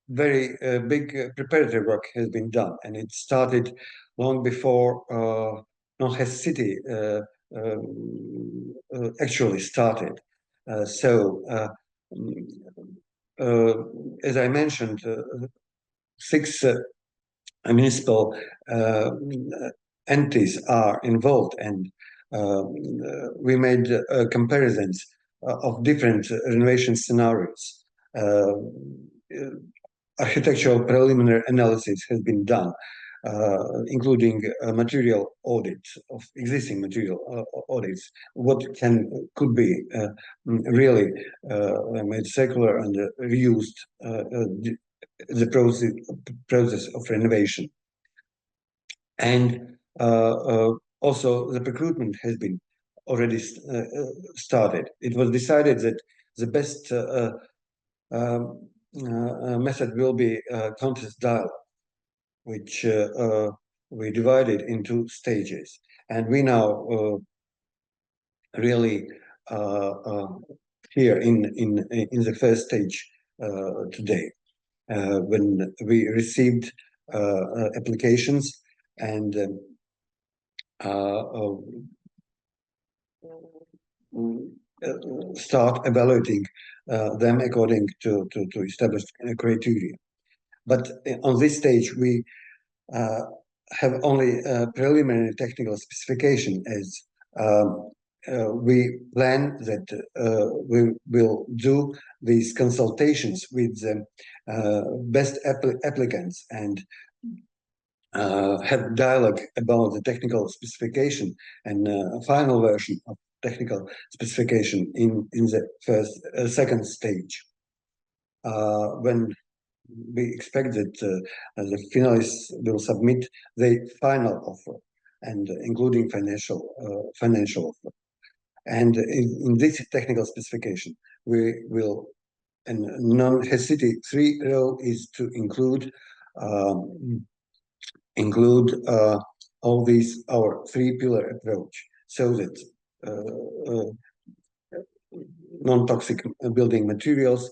Very big preparatory work has been done, and it started long before NonHazCity actually started. As I mentioned, 6 municipal entities are involved, and we made comparisons of different renovation scenarios. architectural preliminary analysis has been done, including material audits of existing material audits, what could be really made circular and reused, the process of renovation. And also the procurement has been already started. It was decided that the best method will be contest dialogue, which we divided into stages. And we now really here in the first stage today, when we received applications and start evaluating them according to established criteria. But on this stage, we have only preliminary technical specification, as we plan that we will do these consultations with the best applicants and have dialogue about the technical specification and final version of technical specification in the second stage, when we expect that the finalists will submit the final offer, and including financial offer. And in this technical specification, we will, and NonHazCity 3 role is to include all these, our three-pillar approach, so that non-toxic building materials,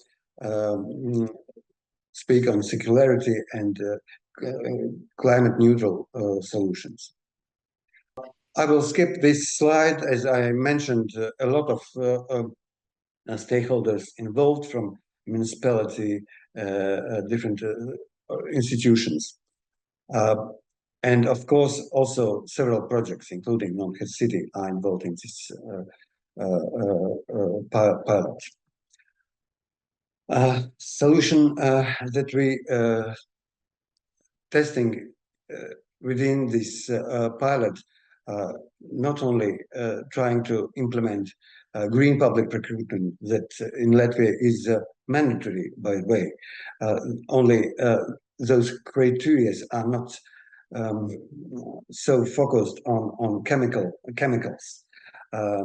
speak on circularity and climate neutral solutions. I will skip this slide, as I mentioned a lot of stakeholders involved, from municipality, different institutions. And of course, also several projects, including NonHazCity, are involved in this pilot. Solution that we testing within this pilot, not only trying to implement green public procurement that in Latvia is mandatory, by the way, only those criteria are not so focused on chemicals,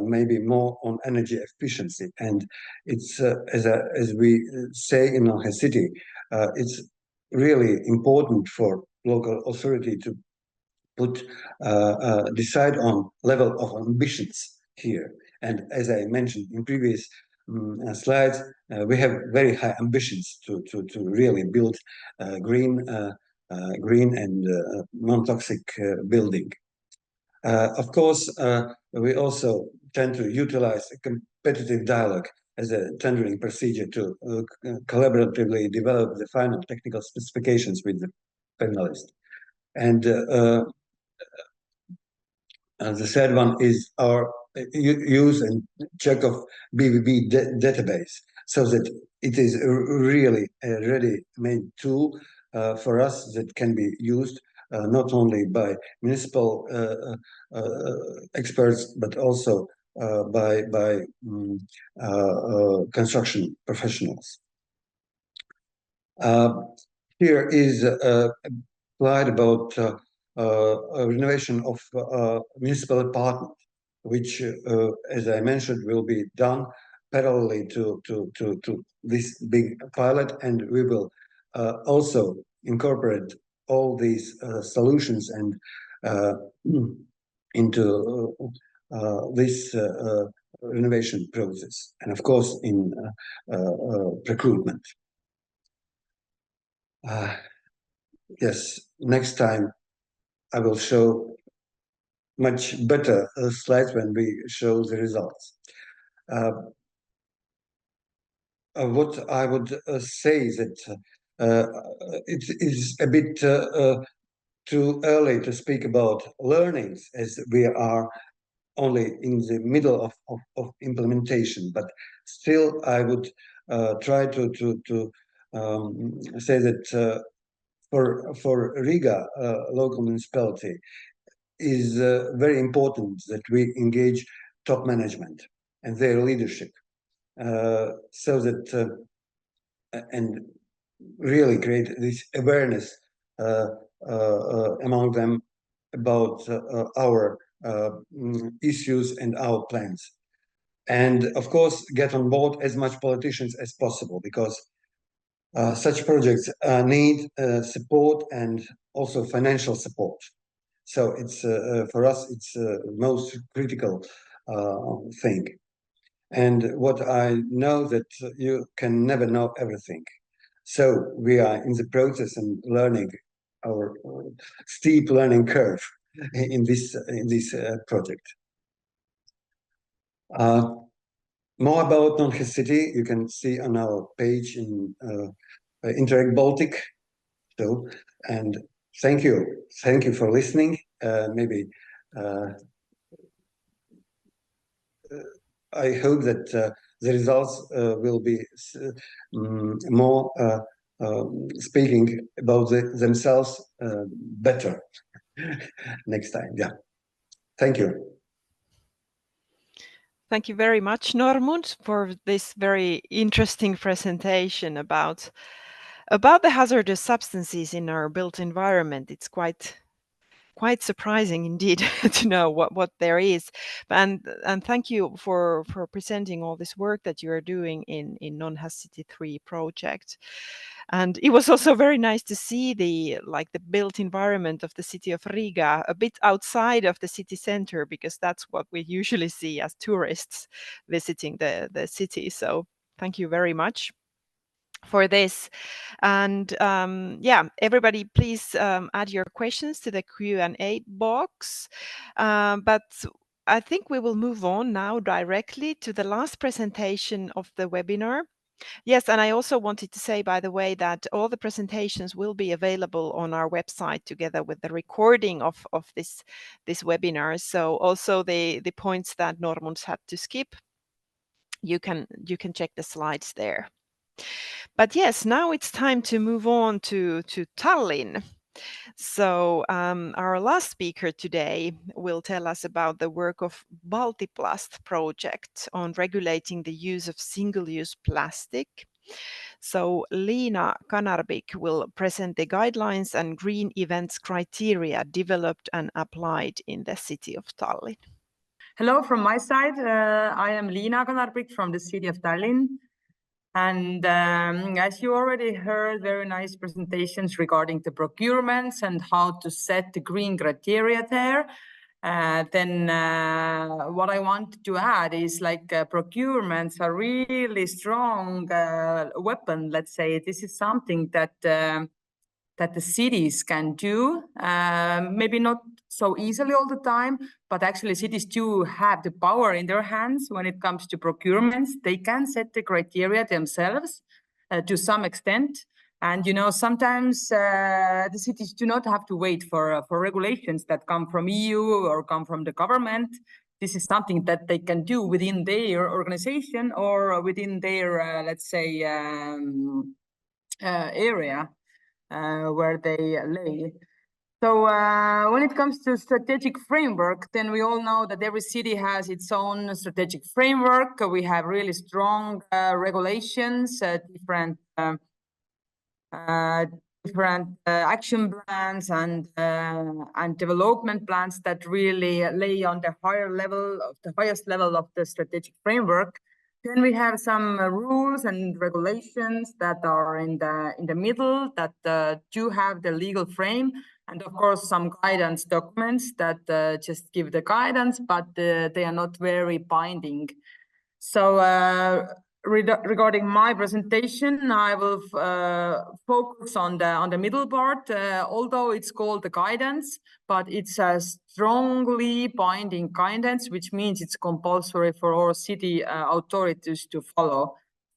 maybe more on energy efficiency. And it's as we say in NonHazCity, it's really important for local authority to put decide on level of ambitions here. And as I mentioned in previous slides, we have very high ambitions to really build green and non-toxic building. Of course, we also tend to utilize a competitive dialogue as a tendering procedure to collaboratively develop the final technical specifications with the finalist. And the third one is our use and check of BBB database, so that it is really a ready-made tool for us that can be used not only by municipal experts, but also by construction professionals. Here is a slide about renovation of municipal apartment, which, as I mentioned, will be done parallelly to this big pilot, and we will also incorporate all these solutions and into this renovation process, and of course in procurement. Yes, next time I will show much better slides when we show the results. What I would say is that it is a bit too early to speak about learnings, as we are only in the middle of implementation, but still I would try to say that for Riga, local municipality, is very important that we engage top management and their leadership, so that and really create this awareness among them about our issues and our plans. And of course, get on board as much politicians as possible, because such projects need support and also financial support. So it's for us, it's most critical thing. And what I know that you can never know everything. So we are in the process and learning our steep learning curve in this project. More about NonHazCity you can see on our page in Interreg Baltic. So, and thank you for listening. Maybe I hope that the results will be more speaking about themselves better next time. Yeah, thank you. Thank you very much, Normunds, for this very interesting presentation about the hazardous substances in our built environment. It's quite surprising indeed to know what there is, and thank you for presenting all this work that you are doing in NonHazCity 3 project. And it was also very nice to see the built environment of the city of Riga a bit outside of the city center, because that's what we usually see as tourists visiting the city. So thank you very much for this. And yeah, everybody, please add your questions to the Q&A box. But I think we will move on now directly to the last presentation of the webinar. Yes, and I also wanted to say, by the way, that all the presentations will be available on our website together with the recording of this webinar. So also the points that Normunds had to skip, you can check the slides there. But yes, now it's time to move on to Tallinn. So our last speaker today will tell us about the work of BALTIPLAST project on regulating the use of single-use plastic. So Liina Kanarbik will present the guidelines and green events criteria developed and applied in the city of Tallinn. Hello from my side. I am Liina Kanarbik from the city of Tallinn. And as you already heard, very nice presentations regarding the procurements and how to set the green criteria there. Then what I want to add is procurements are really strong weapon. Let's say this is something that the cities can do, maybe not so easily all the time, but actually cities do have the power in their hands when it comes to procurements. They can set the criteria themselves to some extent. And, you know, sometimes the cities do not have to wait for regulations that come from EU or come from the government. This is something that they can do within their organization or within their, let's say, area where they lay. So when it comes to strategic framework, then we all know that every city has its own strategic framework. We have really strong regulations, different action plans and development plans that really lay on the highest level of the strategic framework. Then we have some rules and regulations that are in the middle that do have the legal frame, and of course some guidance documents that just give the guidance, but they are not very binding. So regarding my presentation, I will focus on the middle part. Although it's called the guidance, but it's a strongly binding guidance, which means it's compulsory for all city authorities to follow.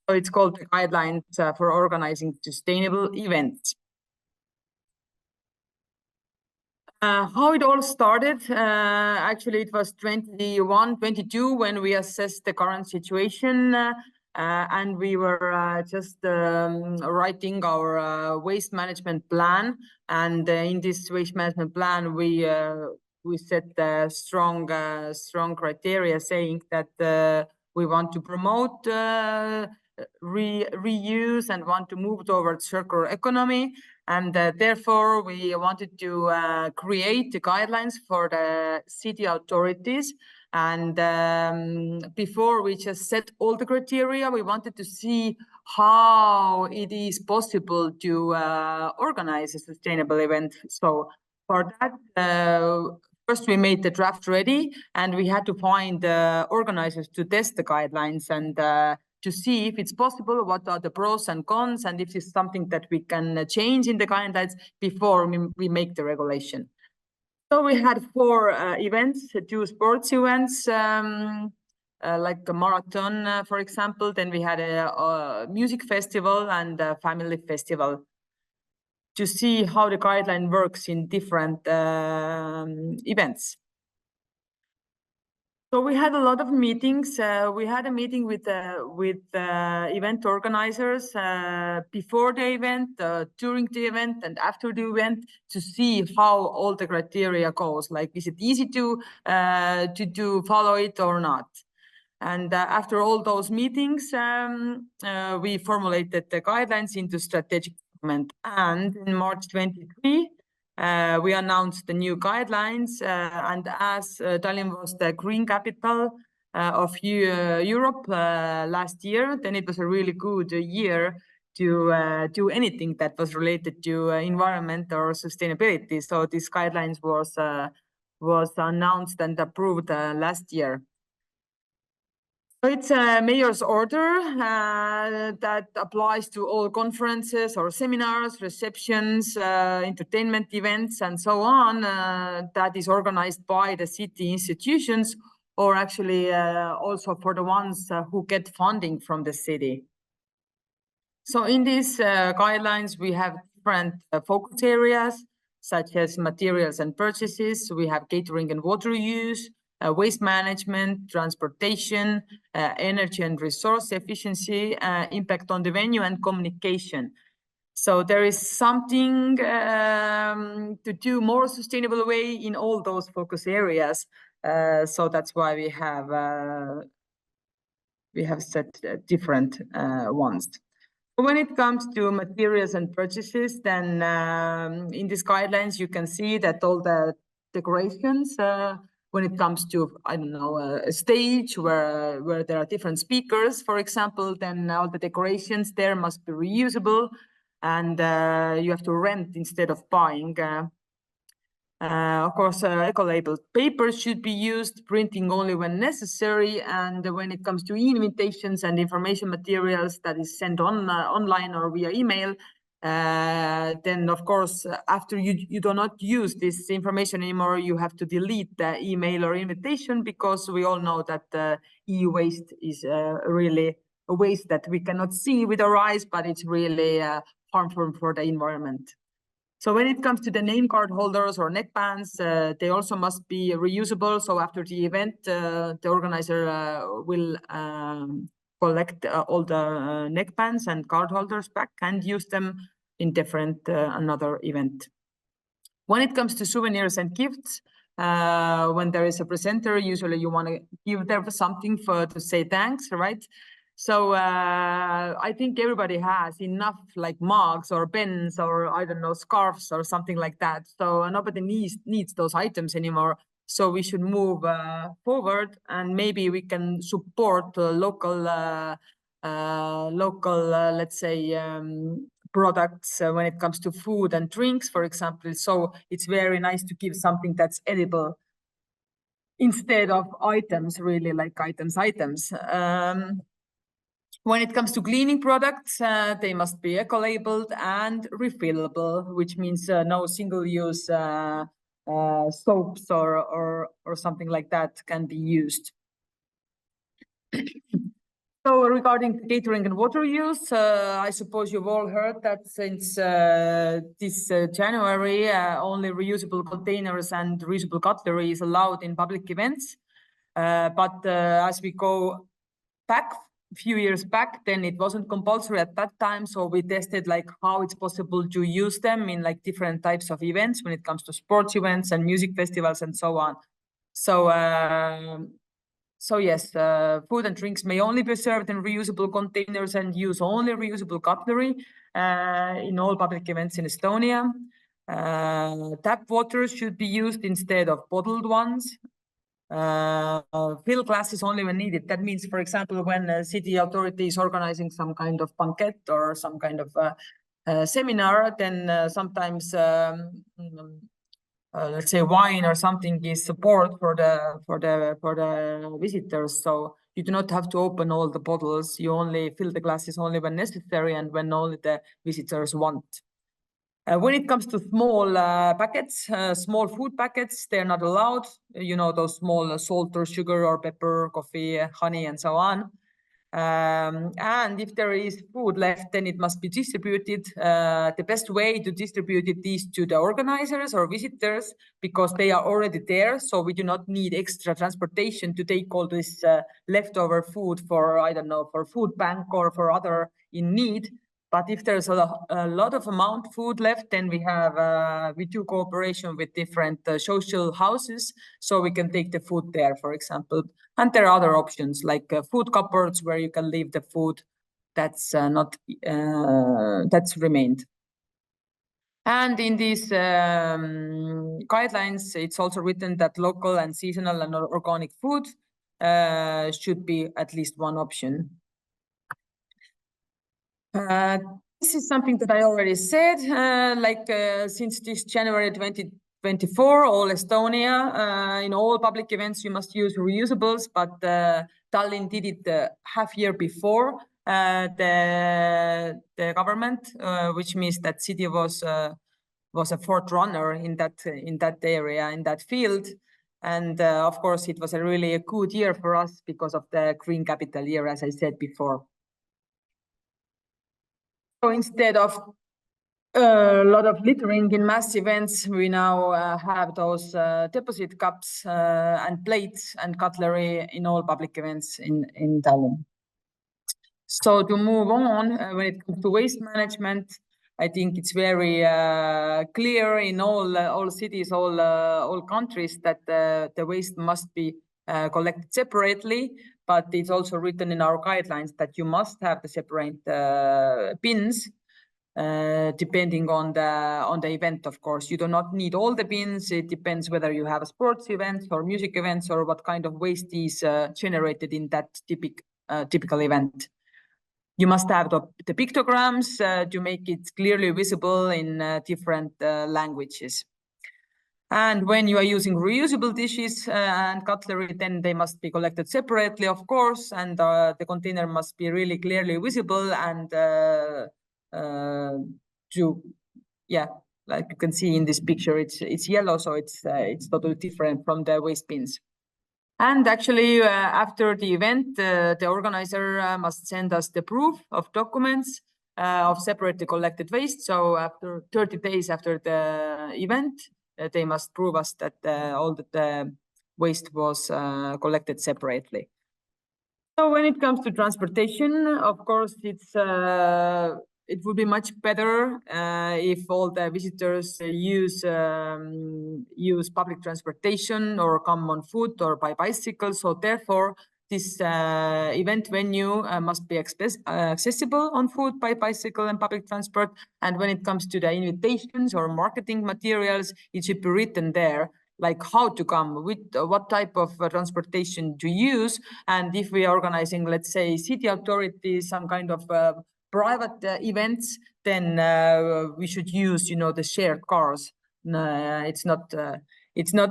So it's called the guidelines for organizing sustainable events. How it all started, actually it was 21-22 when we assessed the current situation and we were just writing our waste management plan. And in this waste management plan, we set strong criteria saying that we want to promote reuse and want to move towards circular economy. And therefore, we wanted to create the guidelines for the city authorities. And before we just set all the criteria, we wanted to see how it is possible to organize a sustainable event. So for that, first we made the draft ready, and we had to find organizers to test the guidelines and to see if it's possible, what are the pros and cons, and if it's something that we can change in the guidelines before we make the regulation. So we had 4 events, 2 sports events, like a marathon, for example. Then we had a music festival and a family festival to see how the guideline works in different events. So we had a lot of meetings. We had a meeting with event organizers before the event, during the event, and after the event to see how all the criteria goes. Like, is it easy to follow it or not? And after all those meetings, we formulated the guidelines into strategic document. And in March 23. We announced the new guidelines, and as Tallinn was the green capital of Europe last year, then it was a really good year to do anything that was related to environment or sustainability. So this guidelines was announced and approved last year. So it's a mayor's order that applies to all conferences or seminars, receptions, entertainment events, and so on, that is organized by the city institutions, or actually also for the ones who get funding from the city. So in these guidelines, we have different focus areas, such as materials and purchases. We have catering and water use, waste management, transportation, energy and resource efficiency, impact on the venue, and communication. So there is something to do more sustainable way in all those focus areas. So that's why we have set different ones. When it comes to materials and purchases, then in these guidelines, you can see that all the decorations, when it comes to, I don't know, a stage where there are different speakers, for example, then all the decorations there must be reusable, and you have to rent instead of buying. Of course, eco-labeled paper should be used, printing only when necessary. And when it comes to invitations and information materials that is sent on online or via email, then of course, after you do not use this information anymore, you have to delete the email or invitation, because we all know that e-waste is really a waste that we cannot see with our eyes, but it's really harmful for the environment. So when it comes to the name card holders or neckbands, they also must be reusable. So after the event, the organizer will collect all the neckbands and card holders back and use them in different another event. When it comes to souvenirs and gifts, when there is a presenter, usually you want to give them something to say thanks, right? So I think everybody has enough like mugs or pens or, I don't know, scarves or something like that. So nobody needs those items anymore. So we should move forward, and maybe we can support local, let's say, products when it comes to food and drinks, for example. So it's very nice to give something that's edible instead of items, really like items. When it comes to cleaning products, they must be eco-labeled and refillable, which means no single-use soaps or something like that can be used. So regarding catering and water use, I suppose you've all heard that since this January, only reusable containers and reusable cutlery is allowed in public events. But as we go back few years back, then it wasn't compulsory at that time. So we tested like how it's possible to use them in like different types of events when it comes to sports events and music festivals and so on. So, so yes, food and drinks may only be served in reusable containers and use only reusable cutlery in all public events in Estonia. Tap water should be used instead of bottled ones. Fill glasses only when needed. That means, for example, when a city authority is organizing some kind of banquet or some kind of seminar, then sometimes let's say wine or something is support for the visitors. So you do not have to open all the bottles. You only fill the glasses only when necessary and when only the visitors want. When it comes to small packets, small food packets, they're not allowed. You know, those small salt or sugar or pepper, coffee, honey, and so on. And if there is food left, then it must be distributed. The best way to distribute it is to the organizers or visitors, because they are already there. So we do not need extra transportation to take all this leftover food for, I don't know, for food bank or for other in need. But if there's a lot of amount food left, then we do cooperation with different social houses, so we can take the food there, for example. And there are other options like food cupboards where you can leave the food that's that's remained. And in these guidelines, it's also written that local and seasonal and organic food should be at least one option. This is something that I already said, since this January 2024, all Estonia, in all public events, you must use reusables, but Tallinn did it half year before the government, which means that city was a forerunner in that area, in that field. And of course, it was a really good year for us because of the Green Capital year, as I said before. So instead of a lot of littering in mass events, we now have those deposit cups and plates and cutlery in all public events in Tallinn. So to move on, when it comes to waste management, I think it's very clear in all cities, all countries that the waste must be collected separately. But it's also written in our guidelines that you must have the separate bins, depending on the event. Of course, you do not need all the bins. It depends whether you have a sports event or music events or what kind of waste is generated in that typical event. You must have the pictograms to make it clearly visible in different languages. And when you are using reusable dishes and cutlery, then they must be collected separately, of course, and the container must be really clearly visible. And like you can see in this picture, it's yellow, so it's totally different from the waste bins. And actually, after the event, the organizer must send us the proof of documents of separately collected waste. So after 30 days after the event, they must prove us that all the waste was collected separately. So when it comes to transportation, of course, it would be much better if all the visitors use public transportation or come on foot or by bicycle. So therefore, this event venue must be accessible on foot, by bicycle and public transport. And when it comes to the invitations or marketing materials, it should be written there, like how to come, with what type of transportation to use. And if we are organizing, let's say, city authorities, some kind of private events, then we should use, the shared cars. It's not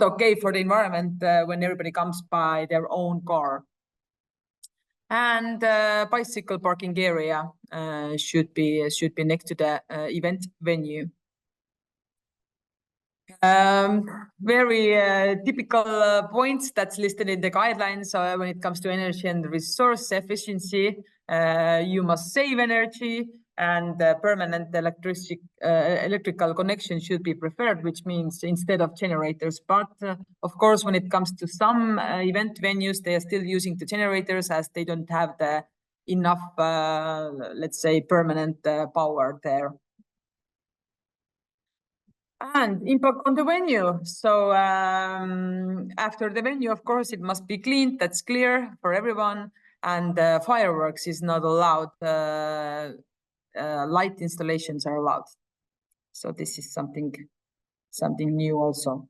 okay for the environment when everybody comes by their own car. And bicycle parking area should be next to the event venue. Very typical points that's listed in the guidelines. So when it comes to energy and resource efficiency, you must save energy, and permanent electrical connection should be preferred, which means instead of generators. But of course, when it comes to some event venues, they are still using the generators as they don't have the enough, let's say, permanent power there. And impact on the venue. So after the venue, of course, it must be cleaned. That's clear for everyone. And fireworks is not allowed. Light installations are allowed. So this is something new also.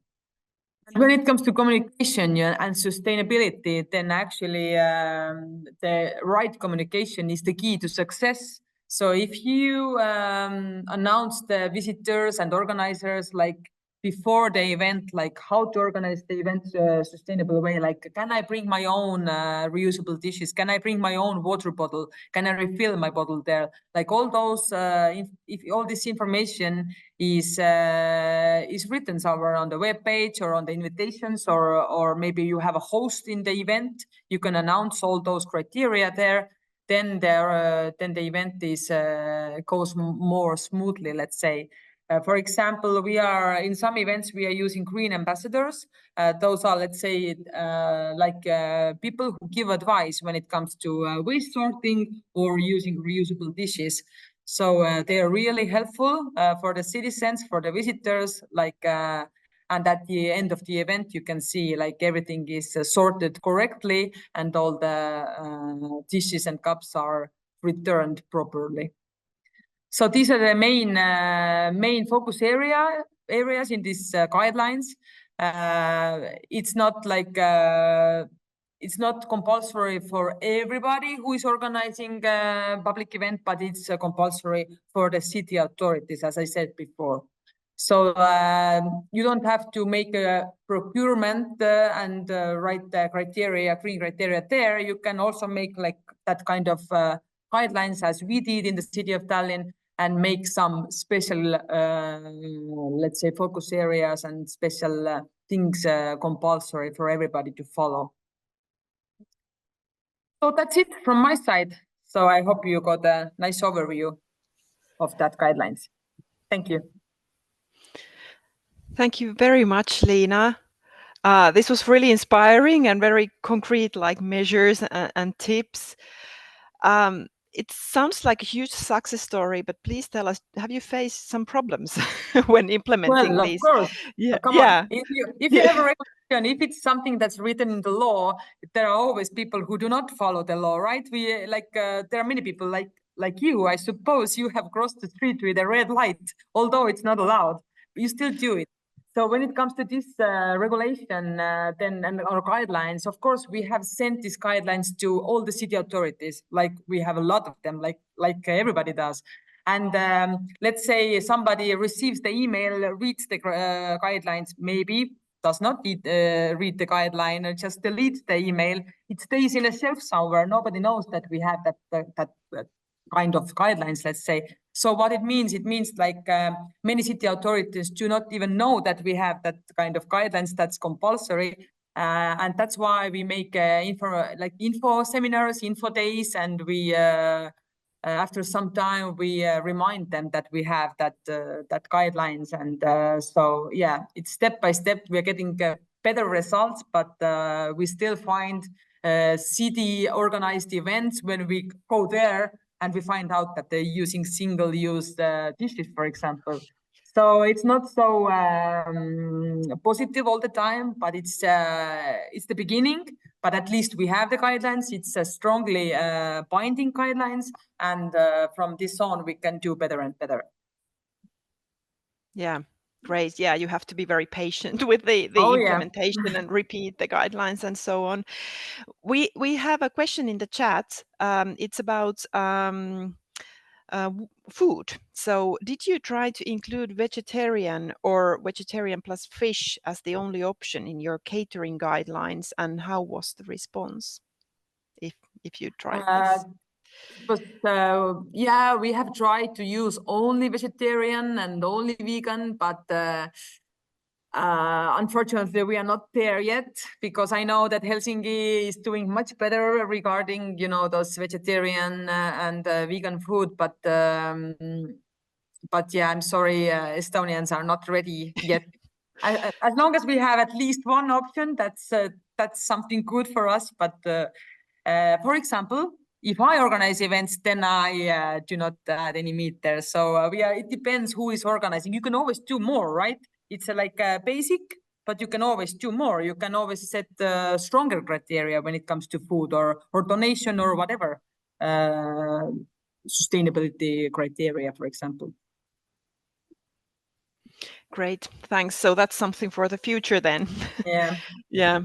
When it comes to communication and sustainability, then actually the right communication is the key to success. So if you announce the visitors and organizers like before the event, like how to organize the event sustainable way, like can I bring my own reusable dishes? Can I bring my own water bottle? Can I refill my bottle there? Like all those, if all this information is written somewhere on the web page or on the invitations, or maybe you have a host in the event, you can announce all those criteria there. Then the event is goes more smoothly, let's say. For example, we are in some events we are using green ambassadors. Those are, let's say, like people who give advice when it comes to waste sorting or using reusable dishes. So they are really helpful for the citizens, for the visitors, like, and at the end of the event, you can see like everything is sorted correctly and all the dishes and cups are returned properly. So these are the main focus areas in these guidelines. It's not like it's not compulsory for everybody who is organizing a public event, but it's compulsory for the city authorities, as I said before. So you don't have to make a procurement and write the criteria, green criteria there. You can also make like that kind of guidelines as we did in the city of Tallinn, and make some special, let's say, focus areas and special things compulsory for everybody to follow. So that's it from my side. So I hope you got a nice overview of that guidelines. Thank you. Thank you very much, Liina. This was really inspiring and very concrete, like measures and tips. It sounds like a huge success story, but please tell us, have you faced some problems when implementing these? Well, of course. Yeah. Come on. If you have a regulation, if it's something that's written in the law, there are always people who do not follow the law, right? We like there are many people like you. I suppose you have crossed the street with a red light, although it's not allowed. You still do it. So when it comes to this regulation, then and our guidelines, of course, we have sent these guidelines to all the city authorities. Like we have a lot of them, like everybody does. And let's say somebody receives the email, reads the guidelines, maybe does not read the guideline, or just deletes the email. It stays in a shelf somewhere. Nobody knows that we have that kind of guidelines, let's say. So what it means like many city authorities do not even know that we have that kind of guidelines that's compulsory. And that's why we make info seminars, info days, and we after some time we remind them that we have that guidelines. And so yeah, it's step by step we're getting better results, but we still find city organized events when we go there and we find out that they're using single-use dishes, for example. So it's not so positive all the time, but it's the beginning. But at least we have the guidelines. It's a strongly binding guidelines, and from this on we can do better and better. Yeah, great. Yeah, you have to be very patient with the implementation and repeat the guidelines and so on. We have a question in the chat. It's about food. So did you try to include vegetarian or vegetarian plus fish as the only option in your catering guidelines, and how was the response if you tried this? But yeah, we have tried to use only vegetarian and only vegan, but unfortunately we are not there yet, because I know that Helsinki is doing much better regarding, you know, those vegetarian and vegan food, but yeah, I'm sorry, Estonians are not ready yet. As long as we have at least one option, that's something good for us. But for example, if I organize events, then I do not add any meat there. So it depends who is organizing. You can always do more, right? It's like basic, but you can always do more. You can always set stronger criteria when it comes to food or donation or whatever sustainability criteria, for example. Great, thanks. So that's something for the future then. Yeah. Yeah.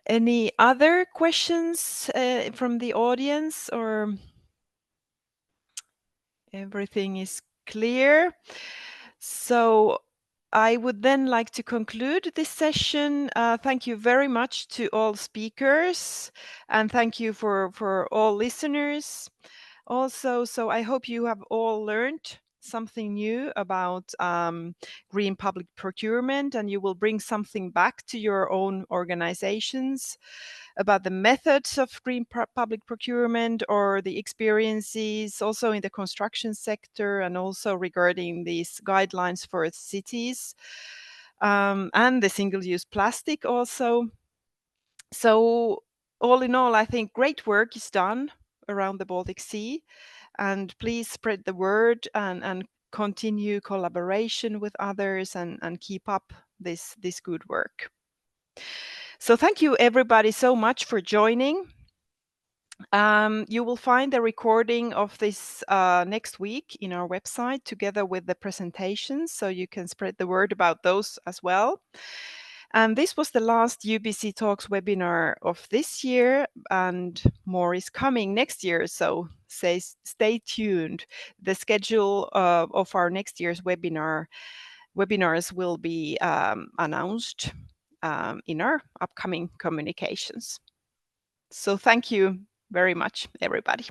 Any other questions from the audience, or everything is clear? So I would then like to conclude this session. Thank you very much to all speakers, and thank you for all listeners also. So I hope you have all learned something new about green public procurement, and you will bring something back to your own organizations about the methods of green public procurement or the experiences also in the construction sector, and also regarding these guidelines for cities and the single-use plastic also. So all in all, I think great work is done around the Baltic Sea, and please spread the word and continue collaboration with others and keep up this good work. So thank you everybody so much for joining. You will find the recording of this next week in our website together with the presentations, so you can spread the word about those as well. And this was the last UBC Talks webinar of this year, and more is coming next year, so stay tuned. The schedule of our next year's webinars will be announced in our upcoming communications. So thank you very much, everybody.